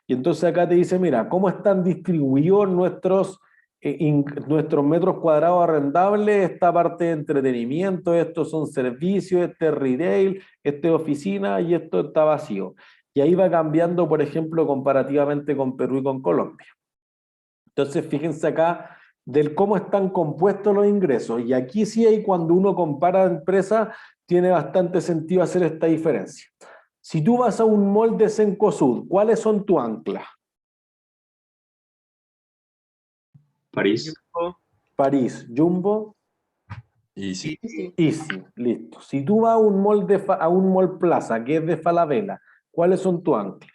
Y entonces acá te dice, mira, ¿cómo están distribuidos nuestros metros cuadrados arrendables? Esta parte de entretenimiento, estos son servicios, este es retail, este es oficina y esto está vacío. Y ahí va cambiando, por ejemplo, comparativamente con Perú y con Colombia. Entonces, fíjense acá del cómo están compuestos los ingresos. Y aquí sí hay, cuando uno compara empresas, tiene bastante sentido hacer esta diferencia. Si tú vas a un mall de Cencosud, ¿cuáles son tus anclas? París. París, Jumbo. Easy. Easy, listo. Si tú vas a un mall, a un mall plaza, que es de Falabella, ¿cuáles son tus anclas?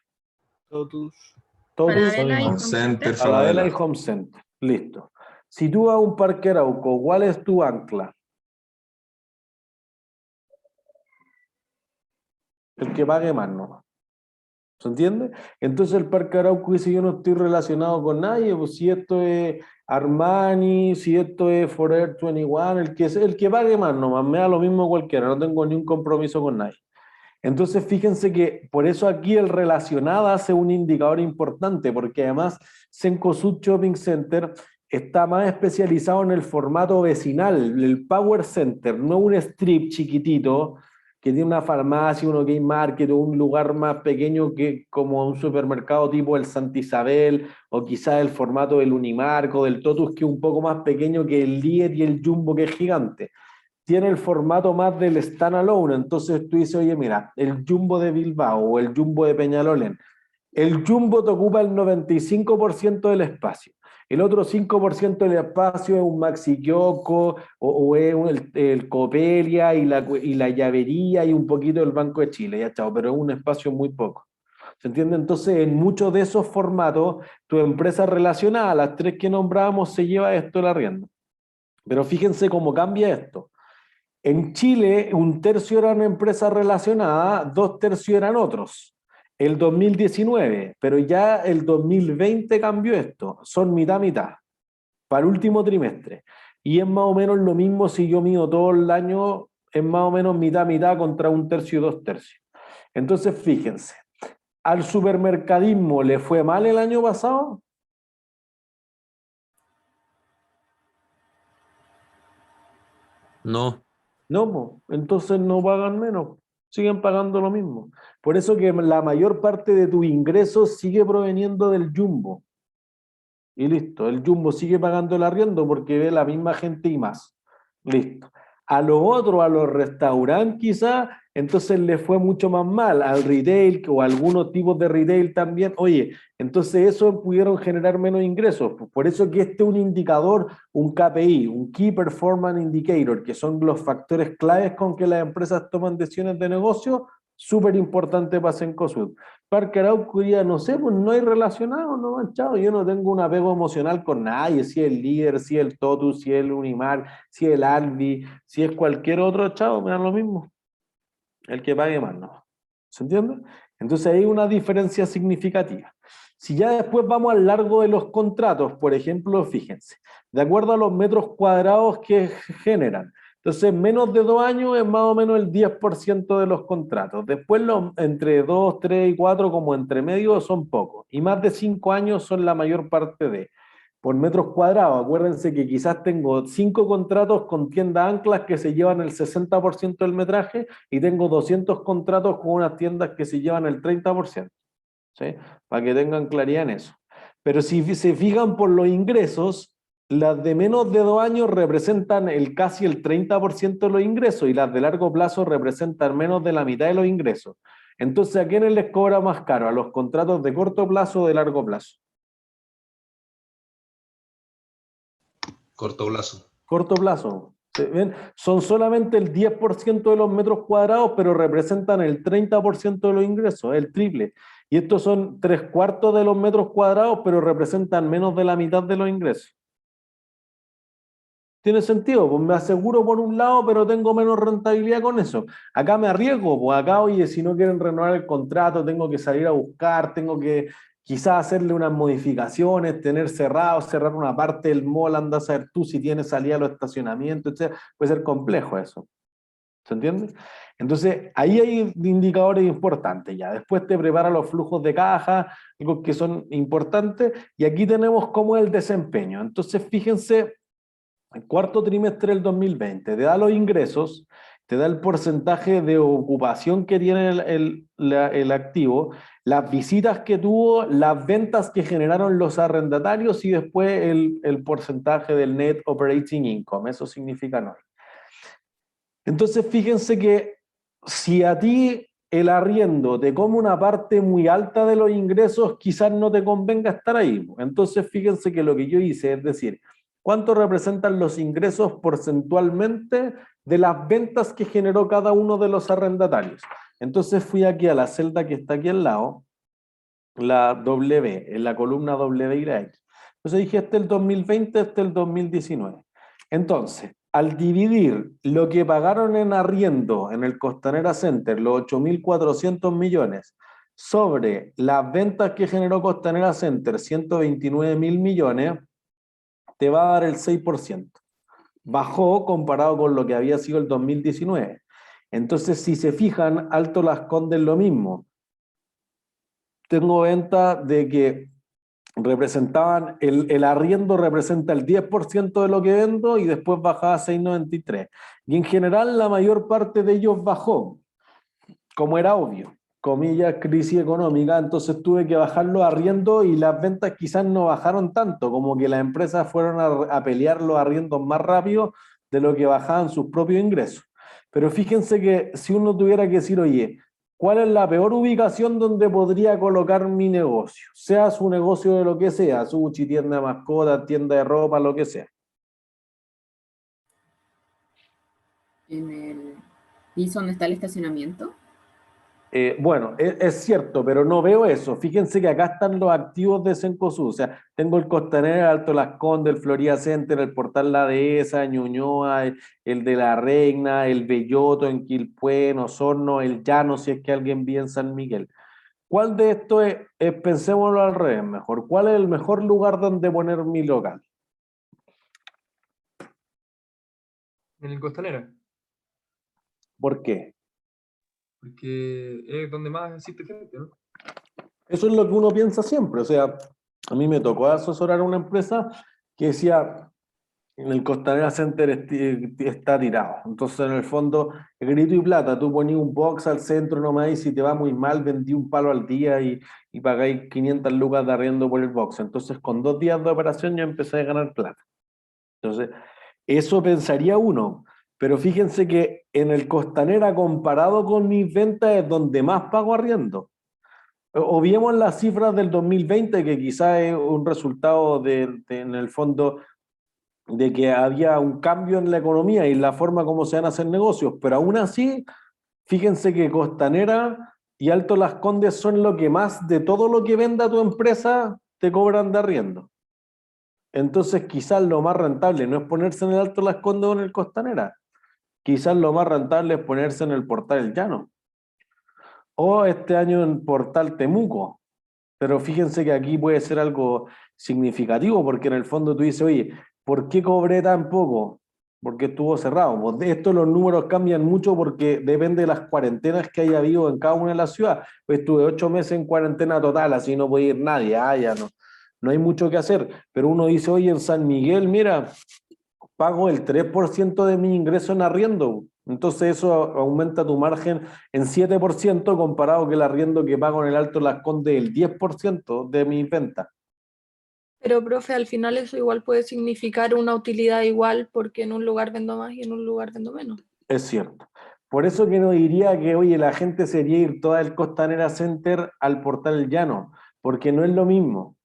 Totus. Falabella y Home Home Center, Center. Falabella y Falabella. Home Center, listo. Si tú vas a un Parque Arauco, ¿cuál es tu ancla? El que pague más, ¿no? ¿Se entiende? Entonces el Parque Arauco dice, yo no estoy relacionado con nadie, pues si esto es Armani, si esto es Forever 21, el que pague más nomás, me da lo mismo cualquiera, no tengo ni un compromiso con nadie. Entonces fíjense que por eso aquí el relacionado hace un indicador importante, porque además Cencosud Shopping Center está más especializado en el formato vecinal, el Power Center, no un strip chiquitito, que tiene una farmacia, un OK Market o un lugar más pequeño que como un supermercado tipo el Santa Isabel o quizás el formato del Unimark o del Totus, que es un poco más pequeño que el Líder y el Jumbo, que es gigante. Tiene el formato más del standalone, entonces tú dices, oye, mira, el Jumbo de Bilbao o el Jumbo de Peñalolén, el Jumbo te ocupa el 95% del espacio. El otro 5% del espacio es un Maxi Kiosco o es el Copelia y la llavería y un poquito del Banco de Chile, ya chao, pero es un espacio muy poco. ¿Se entiende? Entonces, en muchos de esos formatos, tu empresa relacionada, las tres que nombrábamos, se lleva esto el arriendo. Pero fíjense cómo cambia esto. En Chile, 1/3 eran empresas relacionadas, 2/3 eran otros. El 2019, pero ya el 2020 cambió esto, son mitad, para el último trimestre. Y es más o menos lo mismo si yo mido todo el año, es más o menos mitad contra 1/3 y 2/3. Entonces, fíjense, ¿al supermercadismo le fue mal el año pasado? No. No, entonces no pagan menos, siguen pagando lo mismo. Por eso que la mayor parte de tu ingreso sigue proveniendo del Jumbo. Y listo, el Jumbo sigue pagando el arriendo porque ve la misma gente y más. Listo. A los otros, a los restaurantes quizás, entonces les fue mucho más mal, al retail o a algunos tipos de retail también. Oye, entonces eso pudieron generar menos ingresos. Por eso que este es un indicador, un KPI, un Key Performance Indicator, que son los factores claves con que las empresas toman decisiones de negocio, súper importante para Cencosud. Parque Arauco ya no sé, pues no hay relacionado, no, chao, yo no tengo un apego emocional con nadie, si es el Líder, si es el Totus, si es el Unimar, si es el Albi, si es cualquier otro, chao, me da lo mismo. El que pague más, ¿no? ¿Se entiende? Entonces hay una diferencia significativa. Si ya después vamos al largo de los contratos, por ejemplo, fíjense, de acuerdo a los metros cuadrados que generan, entonces, menos de 2 años es más o menos el 10% de los contratos. Después, entre 2, 3 y 4, como entre medio, son pocos. Y más de 5 años son la mayor parte de. Por metros cuadrados, acuérdense que quizás tengo 5 contratos con tiendas anclas que se llevan el 60% del metraje y tengo 200 contratos con unas tiendas que se llevan el 30%. ¿Sí? Para que tengan claridad en eso. Pero si se fijan por los ingresos, las de menos de 2 años representan casi el 30% de los ingresos y las de largo plazo representan menos de la mitad de los ingresos. Entonces, ¿a quiénes les cobra más caro? ¿A los contratos de corto plazo o de largo plazo? Corto plazo. Corto plazo. ¿Ven? Son solamente el 10% de los metros cuadrados, pero representan el 30% de los ingresos, el triple. Y estos son 3/4 de los metros cuadrados, pero representan menos de la mitad de los ingresos. ¿Tiene sentido? Pues me aseguro por un lado, pero tengo menos rentabilidad con eso. Acá me arriesgo, pues acá, oye, si no quieren renovar el contrato, tengo que salir a buscar, tengo que quizás hacerle unas modificaciones, tener cerrar una parte del mall, anda a saber tú si tienes salida a los estacionamientos, etc. Puede ser complejo eso. ¿Se entiende? Entonces, ahí hay indicadores importantes ya. Después te prepara los flujos de caja, algo que son importantes, y aquí tenemos cómo es el desempeño. Entonces, fíjense, el cuarto trimestre del 2020, te da los ingresos, te da el porcentaje de ocupación que tiene el activo, las visitas que tuvo, las ventas que generaron los arrendatarios y después el porcentaje del Net Operating Income. Eso significa NOI. Entonces, fíjense que si a ti el arriendo te come una parte muy alta de los ingresos, quizás no te convenga estar ahí. Entonces, fíjense que lo que yo hice es decir, ¿Cuánto representan los ingresos porcentualmente de las ventas que generó cada uno de los arrendatarios? Entonces fui aquí a la celda que está aquí al lado, la W, en la columna W y la X. Entonces dije, este es el 2020, este es el 2019. Entonces, al dividir lo que pagaron en arriendo en el Costanera Center, los 8.400 millones, sobre las ventas que generó Costanera Center, 129.000 millones, te va a dar el 6%. Bajó comparado con lo que había sido el 2019. Entonces, si se fijan, Alto Las Condes lo mismo. Tengo venta de que representaban, el arriendo representa el 10% de lo que vendo y después bajaba a 6,93. Y en general la mayor parte de ellos bajó, como era obvio, comillas, crisis económica, entonces tuve que bajar los arriendos y las ventas quizás no bajaron tanto, como que las empresas fueron a pelear los arriendos más rápido de lo que bajaban sus propios ingresos. Pero fíjense que si uno tuviera que decir, oye, ¿cuál es la peor ubicación donde podría colocar mi negocio? Sea su negocio de lo que sea, sushi, tienda de mascotas, tienda de ropa, lo que sea. En el piso donde está el estacionamiento. Bueno, es cierto, pero no veo eso. Fíjense que acá están los activos de Cencosud. O sea, tengo el Costanera, Alto Las Condes, el Florida Center, el Portal La Dehesa, Ñuñoa, el de La Reina, el Belloto en Quilpué, en Osorno, el Llano, si es que alguien vive en San Miguel. ¿Cuál de estos es, pensémoslo al revés mejor, cuál es el mejor lugar donde poner mi local? En el Costanera, ¿Por qué? porque es donde más existe gente, ¿no? Eso es lo que uno piensa siempre. O sea, a mí me tocó asesorar a una empresa que decía, en el Costanera Center está tirado. Entonces, en el fondo, el grito y plata, tú ponías un box al centro nomás y si te va muy mal, vendí un palo al día y pagáis 500 lucas de arriendo por el box. Entonces, con 2 días de operación ya empecé a ganar plata. Entonces, eso pensaría uno. Pero fíjense que en el Costanera, comparado con mis ventas, es donde más pago arriendo. Obviemos las cifras del 2020, que quizás es un resultado en el fondo, de que había un cambio en la economía y la forma como se van a hacer negocios, pero aún así, fíjense que Costanera y Alto Las Condes son lo que más de todo lo que venda tu empresa te cobran de arriendo. Entonces quizás lo más rentable no es ponerse en el Alto Las Condes o en el Costanera, quizás lo más rentable es ponerse en el Portal El Llano, o este año en Portal Temuco. Pero fíjense que aquí puede ser algo significativo, porque en el fondo tú dices, oye, ¿por qué cobré tan poco? Porque estuvo cerrado. Pues de esto los números cambian mucho porque depende de las cuarentenas que haya habido en cada una de las ciudades. Pues estuve 8 meses en cuarentena total, así no puede ir nadie, ya no hay mucho que hacer. Pero uno dice, oye, en San Miguel, mira, pago el 3% de mi ingreso en arriendo. Entonces eso aumenta tu margen en 7% comparado que el arriendo que pago en el Alto Las Condes el 10% de mis ventas. Pero, profe, al final eso igual puede significar una utilidad igual porque en un lugar vendo más y en un lugar vendo menos. Es cierto. Por eso que no diría que, oye, la gente sería ir toda el Costanera Center al Portal El Llano, porque no es lo mismo.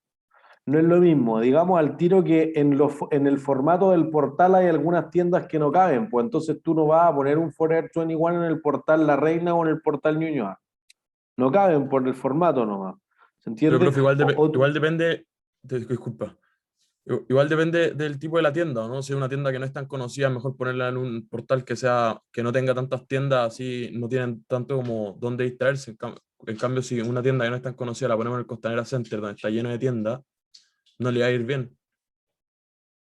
No es lo mismo, digamos al tiro que en el formato del portal hay algunas tiendas que no caben, pues entonces tú no vas a poner un Forever 21 en el portal La Reina o en el portal Ñuñoa. No caben por el formato nomás. ¿Se entiende? Pero, profe, igual depende, disculpa, igual depende del tipo de la tienda, ¿no? Si es una tienda que no es tan conocida, mejor ponerla en un portal que no tenga tantas tiendas, así no tienen tanto como dónde distraerse. En cambio, si una tienda que no es tan conocida la ponemos en el Costanera Center, donde está lleno de tiendas, no le va a ir bien.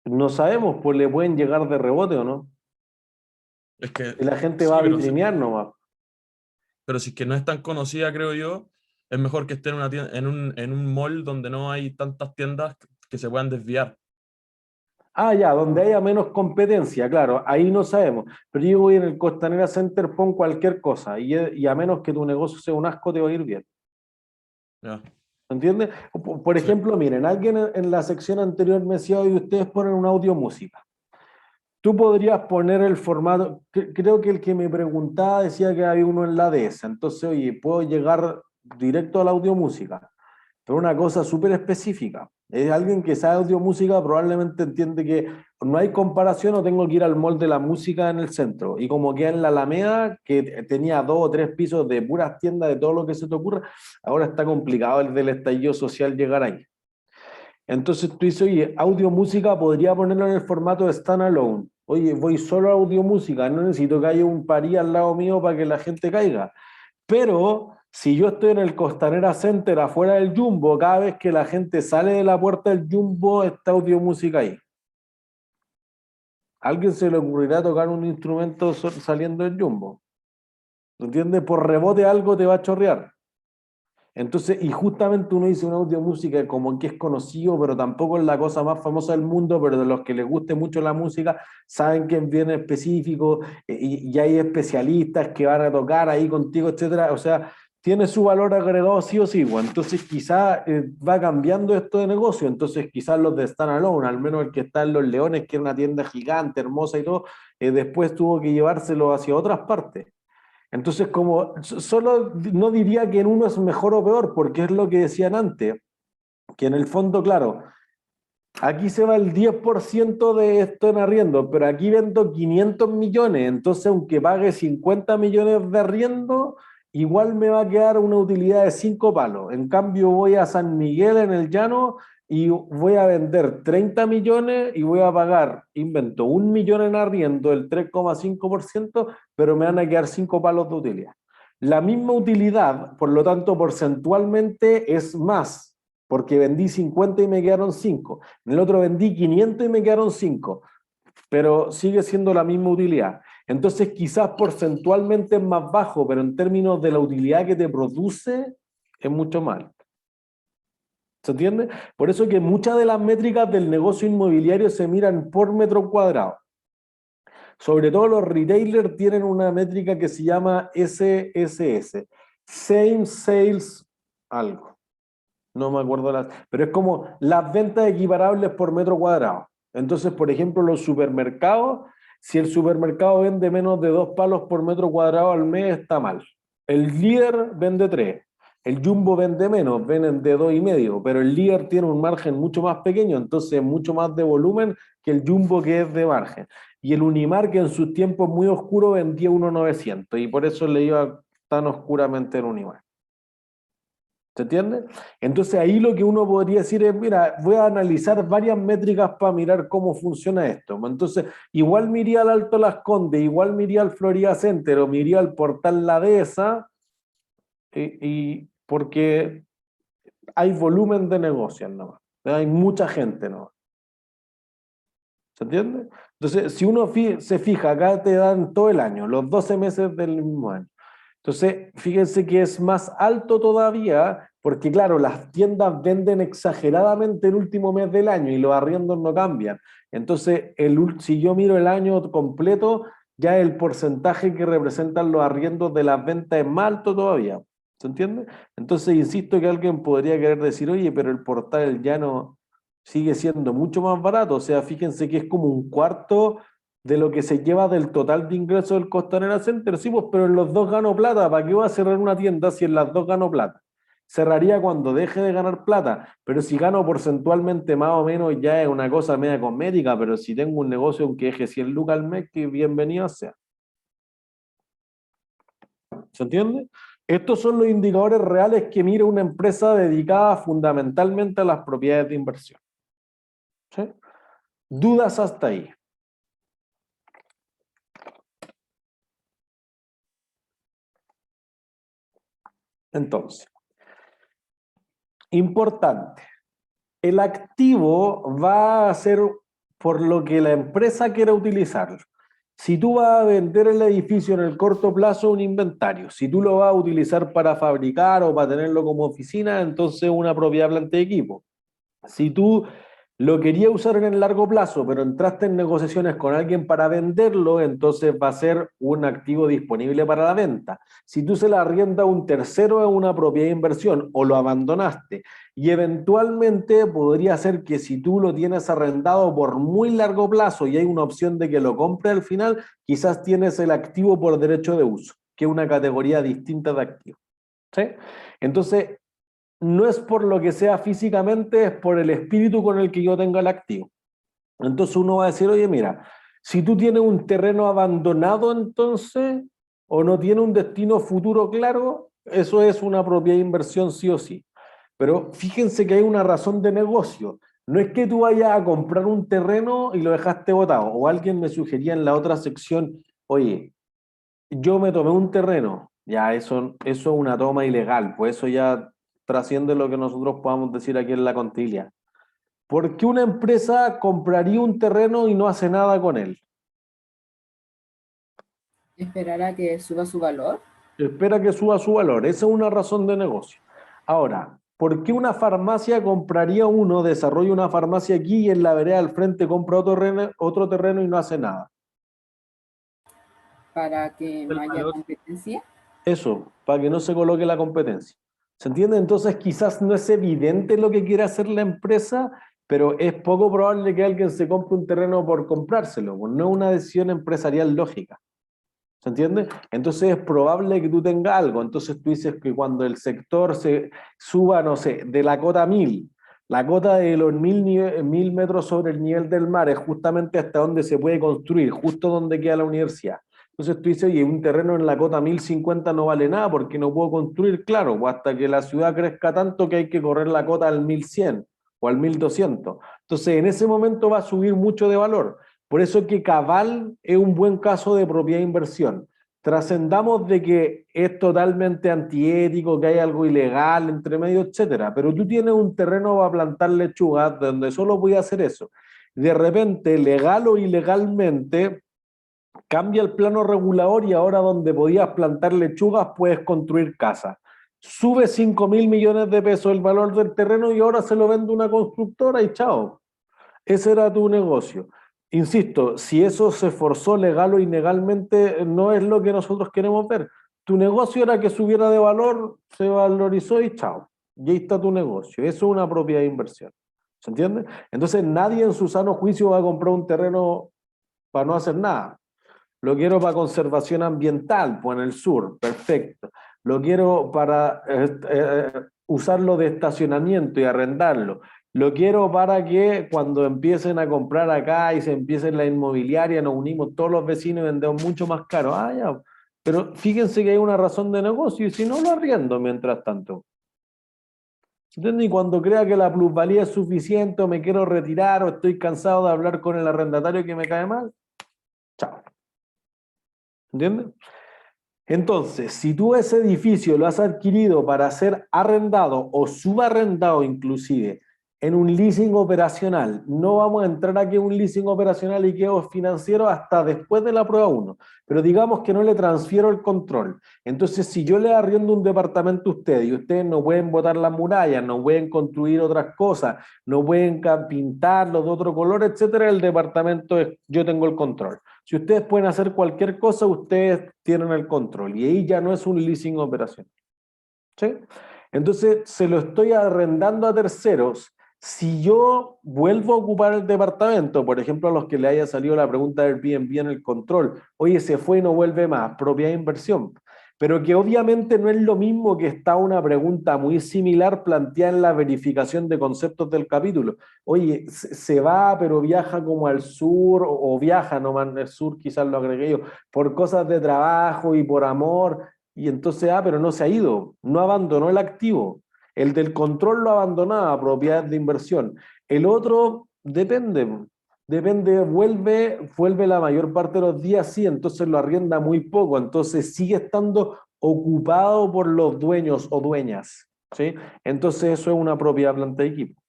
No sabemos, pues le pueden llegar de rebote o no. Es que, y la gente sí, va a pero vitrinear nomás. Pero si es que no es tan conocida, creo yo, es mejor que esté en una tienda, en un mall donde no hay tantas tiendas que se puedan desviar. Ah, ya, donde haya menos competencia, claro, ahí no sabemos. Pero yo voy en el Costanera Center, pon cualquier cosa, y a menos que tu negocio sea un asco, te va a ir bien. Ya. ¿Entiendes? Por ejemplo, miren, alguien en la sección anterior me decía, hoy ustedes ponen un audio música. Tú podrías poner el formato, creo que el que me preguntaba decía que había uno en la DS, entonces, oye, puedo llegar directo a la audio música, pero una cosa súper específica. Es alguien que sabe audio música, probablemente entiende que no hay comparación o tengo que ir al mall de la música en el centro. Y como queda en la Alameda, que tenía 2 o 3 pisos de puras tiendas de todo lo que se te ocurra, ahora está complicado el del estallido social llegar ahí. Entonces tú dices, oye, audio música podría ponerlo en el formato de standalone. Oye, voy solo a audio música, no necesito que haya un parí al lado mío para que la gente caiga. Pero si yo estoy en el Costanera Center afuera del Jumbo, cada vez que la gente sale de la puerta del Jumbo está audio música ahí. ¿A alguien se le ocurrirá tocar un instrumento saliendo del Jumbo? ¿Entiendes? Por rebote algo te va a chorrear. Entonces, y justamente uno dice una audio música como que es conocido, pero tampoco es la cosa más famosa del mundo, pero de los que les guste mucho la música, saben que es bien específico, y hay especialistas que van a tocar ahí contigo, etcétera. O sea, tiene su valor agregado sí o sí. Bueno, entonces quizás va cambiando esto de negocio. Entonces quizás los de Standalone, al menos el que está en Los Leones, que es una tienda gigante, hermosa y todo, después tuvo que llevárselo hacia otras partes. Entonces, como solo no diría que en uno es mejor o peor, porque es lo que decían antes, que en el fondo, claro, aquí se va el 10% de esto en arriendo, pero aquí vendo 500 millones, entonces aunque pague 50 millones de arriendo, igual me va a quedar una utilidad de 5 palos. En cambio voy a San Miguel en el Llano y voy a vender 30 millones y voy a pagar, invento, 1 millón en arriendo, el 3,5%, pero me van a quedar 5 palos de utilidad. La misma utilidad, por lo tanto, porcentualmente es más, porque vendí 50 y me quedaron 5. En el otro vendí 500 y me quedaron 5, pero sigue siendo la misma utilidad. Entonces quizás porcentualmente es más bajo, pero en términos de la utilidad que te produce, es mucho más. ¿Se entiende? Por eso que muchas de las métricas del negocio inmobiliario se miran por metro cuadrado. Sobre todo los retailers tienen una métrica que se llama SSS, Same Sales algo. No me acuerdo, pero es como las ventas equiparables por metro cuadrado. Entonces, por ejemplo, los supermercados, si el supermercado vende menos de 2 palos por metro cuadrado al mes, está mal. El líder vende 3. El Jumbo vende menos, venden de 2,5, pero el líder tiene un margen mucho más pequeño, entonces mucho más de volumen que el Jumbo, que es de margen. Y el Unimar, que en sus tiempos muy oscuros vendía 1,900, y por eso le iba tan oscuramente el Unimar. ¿Se entiende? Entonces ahí lo que uno podría decir es, mira, voy a analizar varias métricas para mirar cómo funciona esto. Entonces, igual me iría al Alto Las Condes, igual me iría al Florida Center, o me iría al Portal La Dehesa, y porque hay volumen de negocios, ¿no? Hay mucha gente, ¿no? ¿Se entiende? Entonces, si uno se fija, acá te dan todo el año, los 12 meses del mismo año. Entonces, fíjense que es más alto todavía, porque claro, las tiendas venden exageradamente el último mes del año y los arriendos no cambian. Entonces, si yo miro el año completo, ya el porcentaje que representan los arriendos de las ventas es más alto todavía. ¿Se entiende? Entonces, insisto que alguien podría querer decir, oye, pero el Portal Llano sigue siendo mucho más barato. O sea, fíjense que es como 1/4 de lo que se lleva del total de ingresos del Costanera Center. Sí, pues, pero en los dos gano plata. ¿Para qué voy a cerrar una tienda si en las dos gano plata? Cerraría cuando deje de ganar plata, pero si gano porcentualmente más o menos ya es una cosa media cosmética, pero si tengo un negocio aunque deje 100 lucas al mes, que bienvenido sea. ¿Se entiende? Estos son los indicadores reales que mira una empresa dedicada fundamentalmente a las propiedades de inversión. ¿Sí? ¿Dudas hasta ahí? Entonces, importante, el activo va a ser por lo que la empresa quiera utilizarlo. Si tú vas a vender el edificio en el corto plazo, un inventario. Si tú lo vas a utilizar para fabricar o para tenerlo como oficina, entonces una propiedad, planta de equipo. Si tú lo querías usar en el largo plazo, pero entraste en negociaciones con alguien para venderlo, entonces va a ser un activo disponible para la venta. Si tú se la arriendas a un tercero, es una propiedad de inversión o lo abandonaste. Y eventualmente podría ser que si tú lo tienes arrendado por muy largo plazo y hay una opción de que lo compre al final, quizás tienes el activo por derecho de uso, que es una categoría distinta de activo. ¿Sí? Entonces, no es por lo que sea físicamente, es por el espíritu con el que yo tenga el activo. Entonces uno va a decir, oye, mira, si tú tienes un terreno abandonado entonces, o no tiene un destino futuro claro, eso es una propiedad de inversión sí o sí. Pero fíjense que hay una razón de negocio. No es que tú vayas a comprar un terreno y lo dejaste botado. O alguien me sugería en la otra sección, oye, yo me tomé un terreno, ya eso es una toma ilegal, pues eso ya trasciende lo que nosotros podamos decir aquí en la Contilia. ¿Por qué una empresa compraría un terreno y no hace nada con él? Esperar a que suba su valor. Espera que suba su valor, esa es una razón de negocio. Ahora, ¿por qué una farmacia compraría uno, desarrolla una farmacia aquí y en la vereda al frente compra otro terreno y no hace nada? Para que no haya competencia. Eso, para que no se coloque la competencia. ¿Se entiende? Entonces quizás no es evidente lo que quiere hacer la empresa, pero es poco probable que alguien se compre un terreno por comprárselo, pues no es una decisión empresarial lógica. ¿Se entiende? Entonces es probable que tú tengas algo. Entonces tú dices que cuando el sector se suba, no sé, de la cota 1000, la cota de los 1000 metros sobre el nivel del mar es justamente hasta donde se puede construir, justo donde queda la universidad. Entonces tú dices, oye, un terreno en la cota 1050 no vale nada porque no puedo construir, claro, pues hasta que la ciudad crezca tanto que hay que correr la cota al 1100 o al 1200. Entonces en ese momento va a subir mucho de valor. Por eso que Cabal es un buen caso de propiedad de inversión. Trascendamos de que es totalmente antiético, que hay algo ilegal entre medio, etcétera, pero tú tienes un terreno para plantar lechugas donde solo voy a hacer eso. De repente, legal o ilegalmente, cambia el plano regulador y ahora donde podías plantar lechugas puedes construir casas. Sube 5.000 millones de pesos el valor del terreno y ahora se lo vende una constructora y chao. Ese era tu negocio. Insisto, si eso se forzó legal o ilegalmente, no es lo que nosotros queremos ver. Tu negocio era que subiera de valor, se valorizó y chao. Y ahí está tu negocio. Eso es una propiedad de inversión. ¿Se entiende? Entonces nadie en su sano juicio va a comprar un terreno para no hacer nada. Lo quiero para conservación ambiental, pues en el sur, perfecto. Lo quiero para usarlo de estacionamiento y arrendarlo. Lo quiero para que cuando empiecen a comprar acá y se empiece la inmobiliaria, nos unimos todos los vecinos y vendemos mucho más caro. Ah, ya. Pero fíjense que hay una razón de negocio y si no, lo arriendo mientras tanto. ¿Entiendes? Y cuando crea que la plusvalía es suficiente o me quiero retirar o estoy cansado de hablar con el arrendatario que me cae mal, chao. ¿Entiendes? Entonces, si tú ese edificio lo has adquirido para ser arrendado o subarrendado inclusive en un leasing operacional, no vamos a entrar aquí en un leasing operacional y quedo financiero hasta después de la prueba 1, pero digamos que no le transfiero el control. Entonces, si yo le arriendo un departamento a ustedes y ustedes no pueden botar las murallas, no pueden construir otras cosas, no pueden pintarlo de otro color, etcétera, el departamento yo tengo el control. Si ustedes pueden hacer cualquier cosa, ustedes tienen el control y ahí ya no es un leasing operacional. ¿Sí? Entonces, se lo estoy arrendando a terceros. Si yo vuelvo a ocupar el departamento, por ejemplo, a los que le haya salido la pregunta de Airbnb en el control, oye, se fue y no vuelve más, propiedad de inversión. Pero que obviamente no es lo mismo que está una pregunta muy similar planteada en la verificación de conceptos del capítulo. Oye, se va, pero viaja como al sur, o viaja nomás al sur, quizás lo agregué yo, por cosas de trabajo y por amor, y entonces, pero no se ha ido, no abandonó el activo. El del control lo abandonaba, propiedad de inversión. El otro depende, vuelve la mayor parte de los días, sí, entonces lo arrienda muy poco, entonces sigue estando ocupado por los dueños o dueñas, ¿sí? Entonces eso es una propiedad planta de equipo.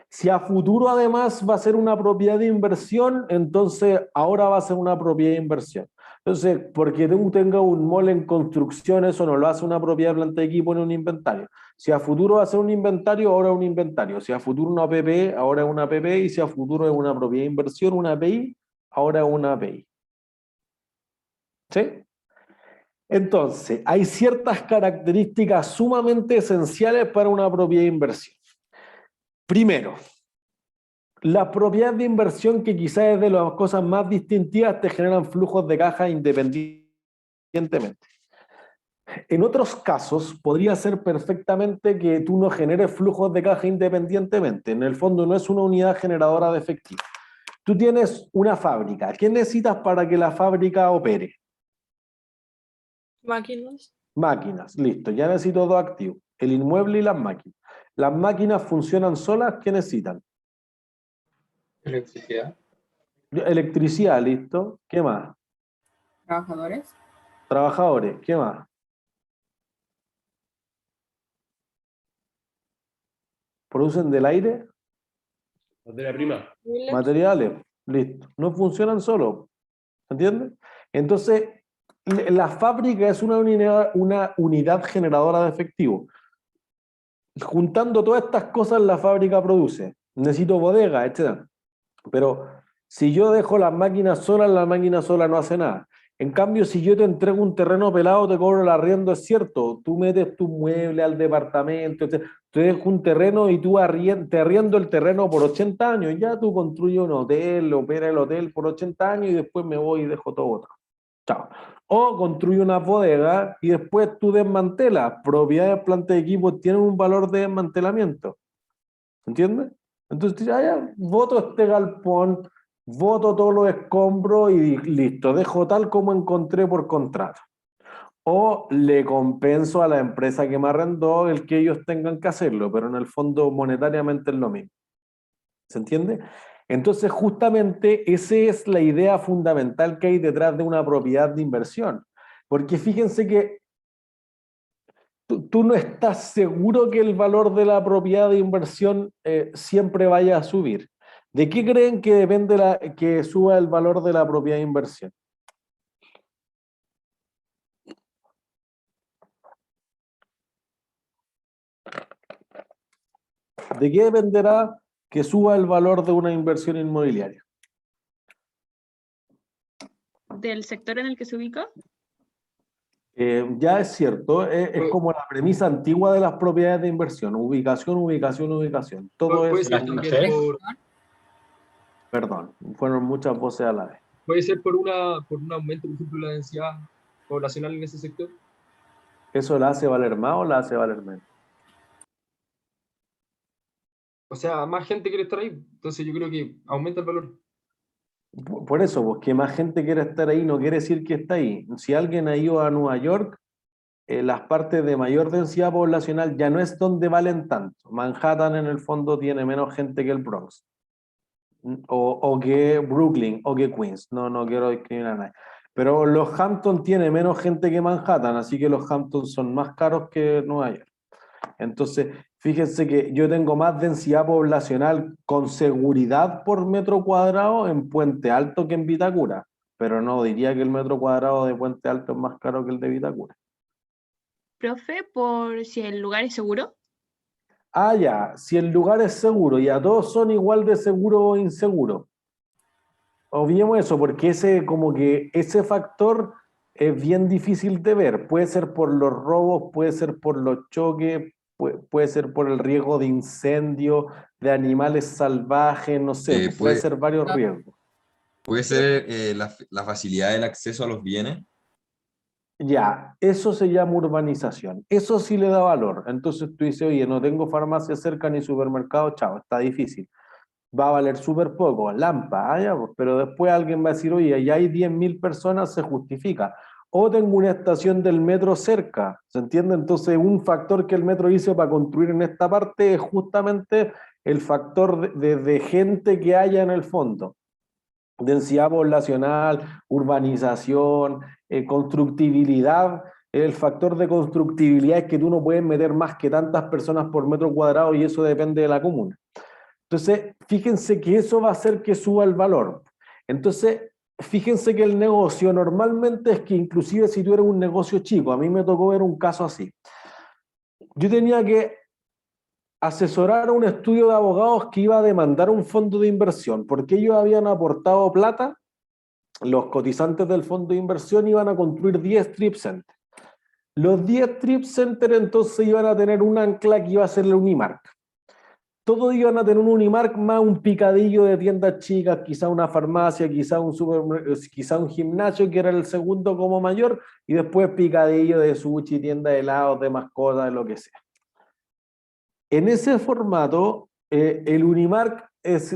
Si a futuro además va a ser una propiedad de inversión, entonces ahora va a ser una propiedad de inversión. Entonces, porque tú tengas un mall en construcción, eso no lo hace una propiedad de planta de equipo en un inventario. Si a futuro va a ser un inventario, ahora es un inventario. Si a futuro una APP, ahora es una APP. Y si a futuro es una propiedad de inversión, una API, ahora es una API. ¿Sí? Entonces, hay ciertas características sumamente esenciales para una propiedad de inversión. Primero, las propiedades de inversión, que quizás es de las cosas más distintivas, te generan flujos de caja independientemente. En otros casos, podría ser perfectamente que tú no generes flujos de caja independientemente. En el fondo no es una unidad generadora de efectivo. Tú tienes una fábrica. ¿Qué necesitas para que la fábrica opere? Máquinas. Máquinas, listo. Ya necesito dos activos. El inmueble y las máquinas. ¿Las máquinas funcionan solas? ¿Qué necesitan? Electricidad. Electricidad, listo. ¿Qué más? Trabajadores. Trabajadores, ¿qué más? ¿Producen del aire? Materia prima. Materiales, listo. No funcionan solos, ¿entiendes? Entonces, la fábrica es una unidad generadora de efectivo. Juntando todas estas cosas, la fábrica produce. Necesito bodega, etc. Pero si yo dejo las máquinas solas, la máquina sola no hace nada. En cambio, si yo te entrego un terreno pelado, te cobro el arriendo, es cierto. Tú metes tu mueble al departamento, etc. Te dejo un terreno y tú te arriendo el terreno por 80 años. Ya tú construyes un hotel, opera el hotel por 80 años y después me voy y dejo todo otro. Chao. O construye una bodega y después tú desmantelas. Propiedades, plantas de equipo tienen un valor de desmantelamiento. ¿Entiendes? Entonces, ya, voto este galpón, voto todos los escombros y listo, dejo tal como encontré por contrato. O le compenso a la empresa que me arrendó el que ellos tengan que hacerlo, pero en el fondo monetariamente es lo mismo. ¿Se entiende? Entonces, justamente esa es la idea fundamental que hay detrás de una propiedad de inversión. Porque fíjense que tú no estás seguro que el valor de la propiedad de inversión siempre vaya a subir. ¿De qué creen que depende que suba el valor de la propiedad de inversión? ¿De qué dependerá que suba el valor de una inversión inmobiliaria? ¿Del sector en el que se ubica? Ya es cierto, es como la premisa antigua de las propiedades de inversión, ubicación, ubicación, ubicación. Todo Puede es... ser también Perdón, fueron muchas voces a la vez. puede ser por un aumento, por ejemplo, de la densidad poblacional en ese sector. ¿Eso la hace valer más o la hace valer menos? O sea, más gente quiere estar ahí, entonces yo creo que aumenta el valor. Por eso, pues que más gente quiera estar ahí no quiere decir que está ahí. Si alguien ha ido a Nueva York, las partes de mayor densidad poblacional ya no es donde valen tanto. Manhattan en el fondo tiene menos gente que el Bronx. O que Brooklyn, o que Queens. No quiero discriminar a nadie. Pero los Hamptons tiene menos gente que Manhattan, así que los Hamptons son más caros que Nueva York. Entonces, fíjense que yo tengo más densidad poblacional con seguridad por metro cuadrado en Puente Alto que en Vitacura, pero no diría que el metro cuadrado de Puente Alto es más caro que el de Vitacura. Profe, por si el lugar es seguro. Ah, ya, si el lugar es seguro y a todos son igual de seguro o inseguro. Obviemos eso, porque ese factor es bien difícil de ver. Puede ser por los robos, puede ser por los choques, puede ser por el riesgo de incendio, de animales salvajes, no sé, puede ser varios riesgos. ¿Puede ser la facilidad del acceso a los bienes? Ya, eso se llama urbanización. Eso sí le da valor. Entonces tú dices, oye, no tengo farmacia cerca ni supermercado, chao, está difícil. Va a valer súper poco, Lampa, ya, pues, pero después alguien va a decir, oye, ya hay 10.000 personas, se justifica. O tengo una estación del metro cerca, ¿se entiende? Entonces un factor que el metro hizo para construir en esta parte es justamente el factor de gente que haya en el fondo. Densidad poblacional, urbanización, constructibilidad. El factor de constructibilidad es que tú no puedes meter más que tantas personas por metro cuadrado y eso depende de la comuna. Entonces, fíjense que eso va a hacer que suba el valor. Entonces, fíjense que el negocio normalmente es que inclusive si tú eres un negocio chico, a mí me tocó ver un caso así. Yo tenía que asesorar a un estudio de abogados que iba a demandar un fondo de inversión, porque ellos habían aportado plata, los cotizantes del fondo de inversión iban a construir 10 strip centers. Los 10 strip centers entonces iban a tener un ancla que iba a ser la Unimark. todos iban a tener un Unimark más un picadillo de tiendas chicas, quizá una farmacia, quizá quizá un gimnasio, que era el segundo como mayor, y después picadillo de sushi, tienda de helados, de mascotas, de lo que sea. En ese formato, el Unimark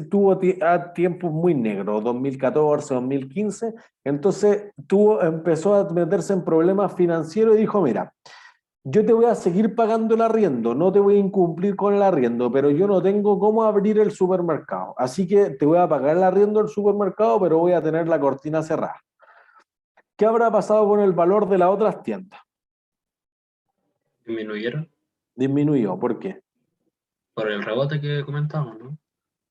tuvo a tiempos muy negros, 2014, 2015, entonces empezó a meterse en problemas financieros y dijo, mira, yo te voy a seguir pagando el arriendo, no te voy a incumplir con el arriendo, pero yo no tengo cómo abrir el supermercado. Así que te voy a pagar el arriendo del supermercado, pero voy a tener la cortina cerrada. ¿Qué habrá pasado con el valor de las otras tiendas? Disminuyeron Disminuyó. ¿Por qué? por el rebote que comentamos, ¿no?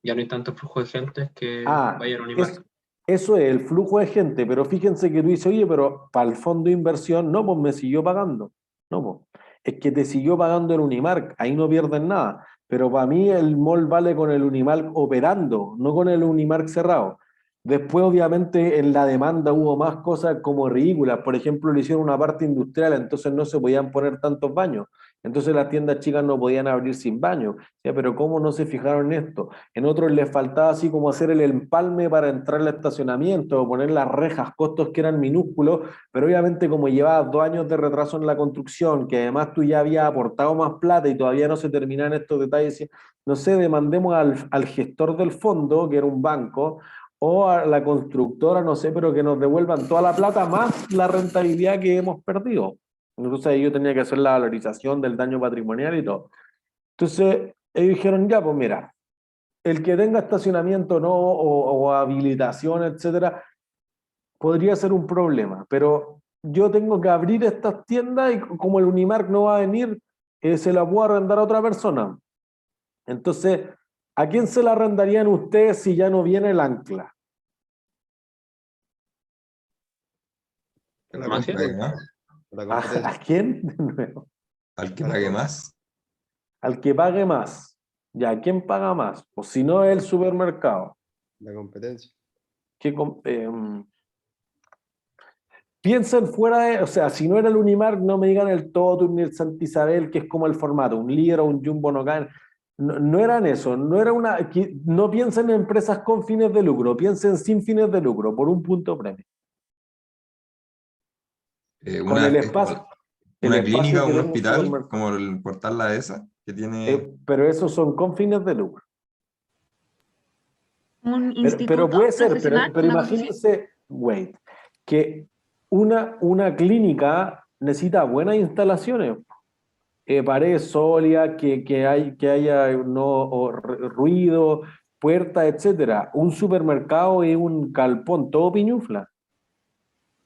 Ya no hay tanto flujo de gente que vayan a Unimark. Eso es el flujo de gente, pero fíjense que tú dices, oye, pero para el fondo de inversión, no, pues me siguió pagando. No, pues, es que te siguió pagando el Unimark, ahí no pierden nada. Pero para mí el mall vale con el Unimark operando, no con el Unimark cerrado. Después, obviamente, en la demanda hubo más cosas como ridículas. Por ejemplo, le hicieron una parte industrial, entonces no se podían poner tantos baños. Entonces las tiendas chicas no podían abrir sin baño. Ya, pero ¿cómo no se fijaron en esto? En otros les faltaba así como hacer el empalme para entrar al estacionamiento, o poner las rejas, costos que eran minúsculos, pero obviamente como llevabas 2 años de retraso en la construcción, que además tú ya habías aportado más plata y todavía no se terminaban estos detalles, no sé, demandemos al gestor del fondo, que era un banco, o a la constructora, no sé, pero que nos devuelvan toda la plata más la rentabilidad que hemos perdido. Entonces yo tenía que hacer la valorización del daño patrimonial y todo. Entonces ellos dijeron, ya, pues mira, el que tenga estacionamiento no, o habilitación, etcétera, podría ser un problema, pero yo tengo que abrir estas tiendas y como el Unimark no va a venir, se la puedo arrendar a otra persona. Entonces, ¿a quién se la arrendarían ustedes si ya no viene el ancla? ¿A quién? De nuevo. Al que pague más. Al que pague más. Ya, ¿quién paga más? Pues si no es el supermercado. La competencia. Piensen fuera de, o sea, si no era el Unimark, no me digan el Totum ni el Santa Isabel, que es como el formato, un Líder o un Jumbo no caen. No, no eran eso, no piensen en empresas con fines de lucro, piensen sin fines de lucro, por un punto premio. Con el espacio. Una clínica o un hospital, como el portal La ESA, que tiene... pero esos son con fines de lucro. Un instituto Pero puede ser, profesional, pero una cosa así. imagínense, que una clínica necesita buenas instalaciones, paredes sólidas, que haya ruido, puertas, etcétera. Un supermercado es un galpón, todo piñufla.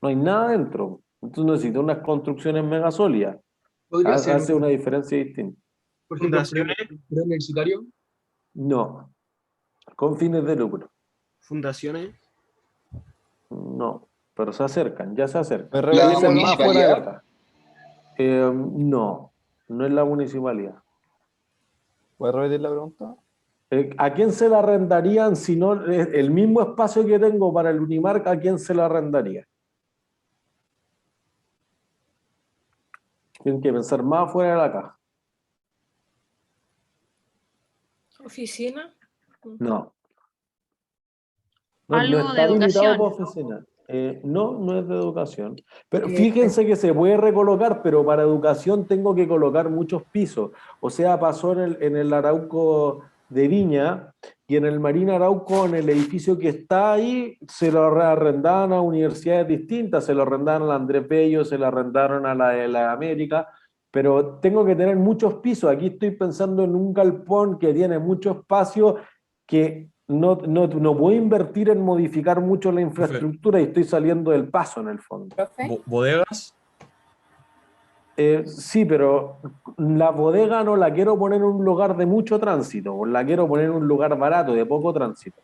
No hay nada dentro. Entonces necesita unas construcciones mega sólidas. Hace una diferencia distinta. Por ejemplo, ¿el universitario? No, con fines de lucro. ¿Fundaciones? No, pero se acercan, ya se acercan. ¿Es Tiene la que ser más fuera de municipalidad? acá. No, no es la municipalidad. ¿Puedes repetir la pregunta? ¿A quién se la arrendarían si no el mismo espacio que tengo para el Unimark? ¿A quién se la arrendaría? Tienen que pensar más fuera de la caja. ¿Oficina? No. Algo está de habilitado educación. para oficina. No es de educación. Pero fíjense que se puede recolocar, pero para educación tengo que colocar muchos pisos. O sea, pasó en el Arauco de Viña y en el Marín Arauco, en el edificio que está ahí, se lo arrendaban a universidades distintas, se lo arrendaron a la Andrés Bello, se lo arrendaron a la de la América, pero tengo que tener muchos pisos. Aquí estoy pensando en un galpón que tiene mucho espacio, que no puedo invertir en modificar mucho la infraestructura y estoy saliendo del paso en el fondo. ¿Bodegas? Sí, pero la bodega no la quiero poner en un lugar de mucho tránsito, la quiero poner en un lugar barato, de poco tránsito.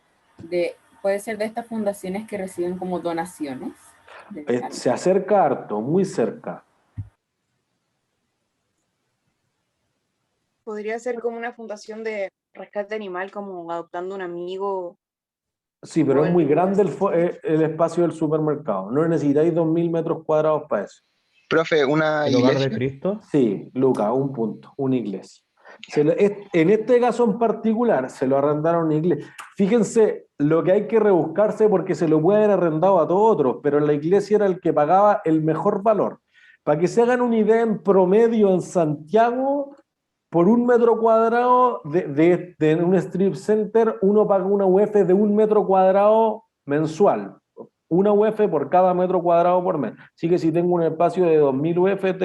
Puede ser de estas fundaciones que reciben como donaciones. Se acerca harto, muy cerca. Podría ser como una fundación de rescate animal, como adoptando un amigo. Sí, pero es muy grande el espacio del supermercado. No necesitáis 2.000 metros cuadrados para eso. Profe, ¿una ¿El hogar iglesia? de Cristo? Sí, Luca, un punto, una iglesia. En este caso en particular, se lo arrendaron a una iglesia. Fíjense lo que hay que rebuscarse porque se lo puede haber arrendado a todos otros, pero la iglesia era el que pagaba el mejor valor. Para que se hagan una idea, en promedio en Santiago, por 1 metro cuadrado de un strip center, uno paga una UF de 1 metro cuadrado mensual. Una UF por cada metro cuadrado por mes. Así que si tengo un espacio de 2.000 UF, de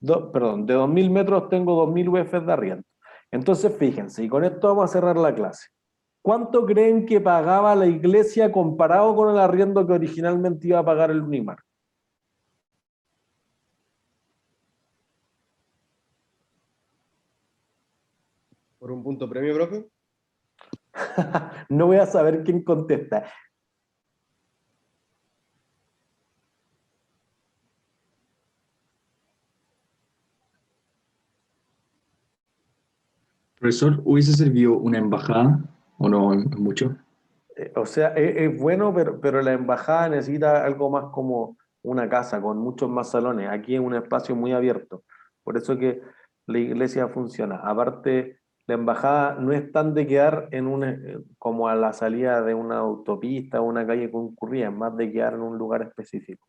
2.000 metros tengo 2.000 UF de arriendo. Entonces fíjense, y con esto vamos a cerrar la clase. ¿Cuánto creen que pagaba la iglesia comparado con el arriendo que originalmente iba a pagar el Unimar? ¿Por un punto premio, profe? No voy a saber quién contesta. Profesor, ¿hubiese servido una embajada o no es mucho? O sea, es bueno, pero la embajada necesita algo más como una casa, con muchos más salones. Aquí es un espacio muy abierto. Por eso que la iglesia funciona. Aparte, la embajada no es tan de quedar como a la salida de una autopista o una calle concurrida, es más de quedar en un lugar específico.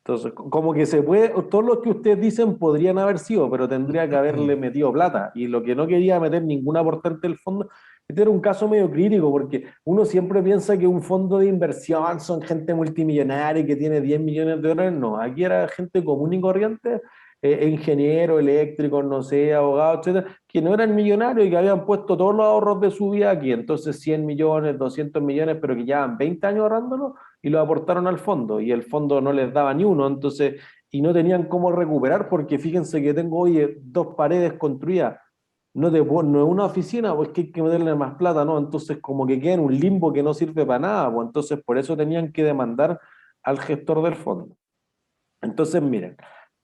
Entonces, como que se puede, todo lo que ustedes dicen podrían haber sido, pero tendría que haberle metido plata. Y lo que no quería meter ningún aportante del fondo, este era un caso medio crítico, porque uno siempre piensa que un fondo de inversión son gente multimillonaria que tiene 10 millones de dólares. No, aquí era gente común y corriente, ingeniero, eléctrico, no sé, abogado, etcétera, que no eran millonarios y que habían puesto todos los ahorros de su vida aquí. Entonces 100 millones, 200 millones, pero que llevan 20 años ahorrándolo y lo aportaron al fondo y el fondo no les daba ni uno, entonces, y no tenían cómo recuperar porque fíjense que tengo hoy 2 paredes construidas, no es una oficina, pues que hay que meterle más plata, ¿no? Entonces como que queda en un limbo que no sirve para nada, pues entonces por eso tenían que demandar al gestor del fondo. Entonces miren,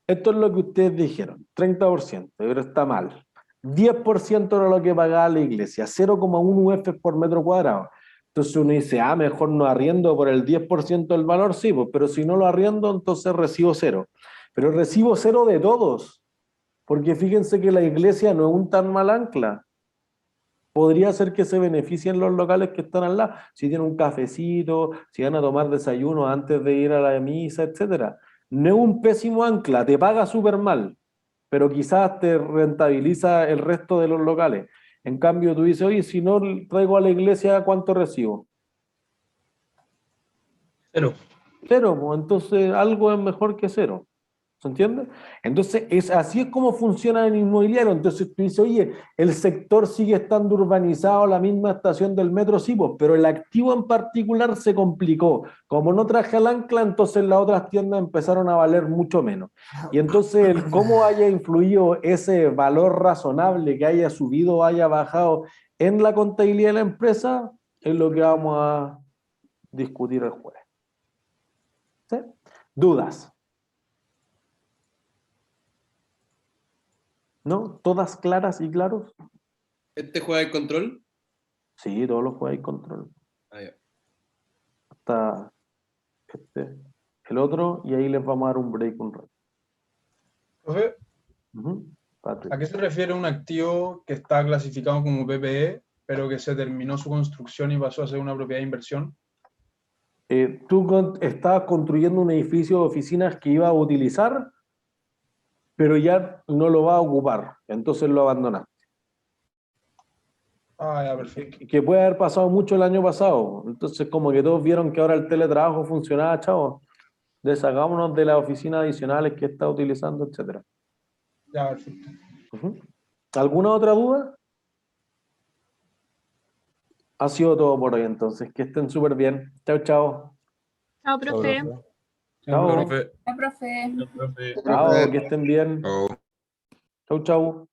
esto es lo que ustedes dijeron, 30%, pero está mal. 10% era lo que pagaba la iglesia, 0,1 UF por metro cuadrado. Entonces uno dice, mejor no arriendo por el 10% del valor, sí, pues, pero si no lo arriendo, entonces recibo 0. Pero recibo 0 de todos, porque fíjense que la iglesia no es un tan mal ancla. Podría ser que se beneficien los locales que están al lado, si tienen un cafecito, si van a tomar desayuno antes de ir a la misa, etc. No es un pésimo ancla, te paga súper mal, pero quizás te rentabiliza el resto de los locales. En cambio, tú dices, oye, si no traigo a la iglesia, ¿cuánto recibo? 0. 0, pues entonces algo es mejor que 0. ¿Se entiende? Entonces, así es como funciona el inmobiliario. Entonces tú dices, oye, el sector sigue estando urbanizado, la misma estación del metro, sí, pues, pero el activo en particular se complicó. Como no traje al ancla, entonces las otras tiendas empezaron a valer mucho menos. Y entonces, cómo haya influido ese valor razonable, que haya subido o haya bajado en la contabilidad de la empresa, es lo que vamos a discutir el jueves. ¿Sí? ¿Dudas? ¿No? ¿Todas claras y claros? ¿Este juega el control? Sí, todos los juega el control. Ya. Hasta el otro, y ahí les vamos a dar un break un rato. Profe, Patrick. ¿a qué se refiere un activo que está clasificado como PPE, pero que se terminó su construcción y pasó a ser una propiedad de inversión? Tú estabas construyendo un edificio de oficinas que iba a utilizar, pero ya no lo va a ocupar, entonces lo abandonaste. Ya, perfecto. Que puede haber pasado mucho el año pasado, entonces como que todos vieron que ahora el teletrabajo funcionaba, chavos, deshagámonos de las oficinas adicionales que está utilizando, etc. Ya, perfecto. ¿Alguna otra duda? Ha sido todo por hoy entonces, que estén súper bien. Chao, chao. Chao, profe. Chao, profe. Chao, profe. Chao, que estén bien. Chau, chau.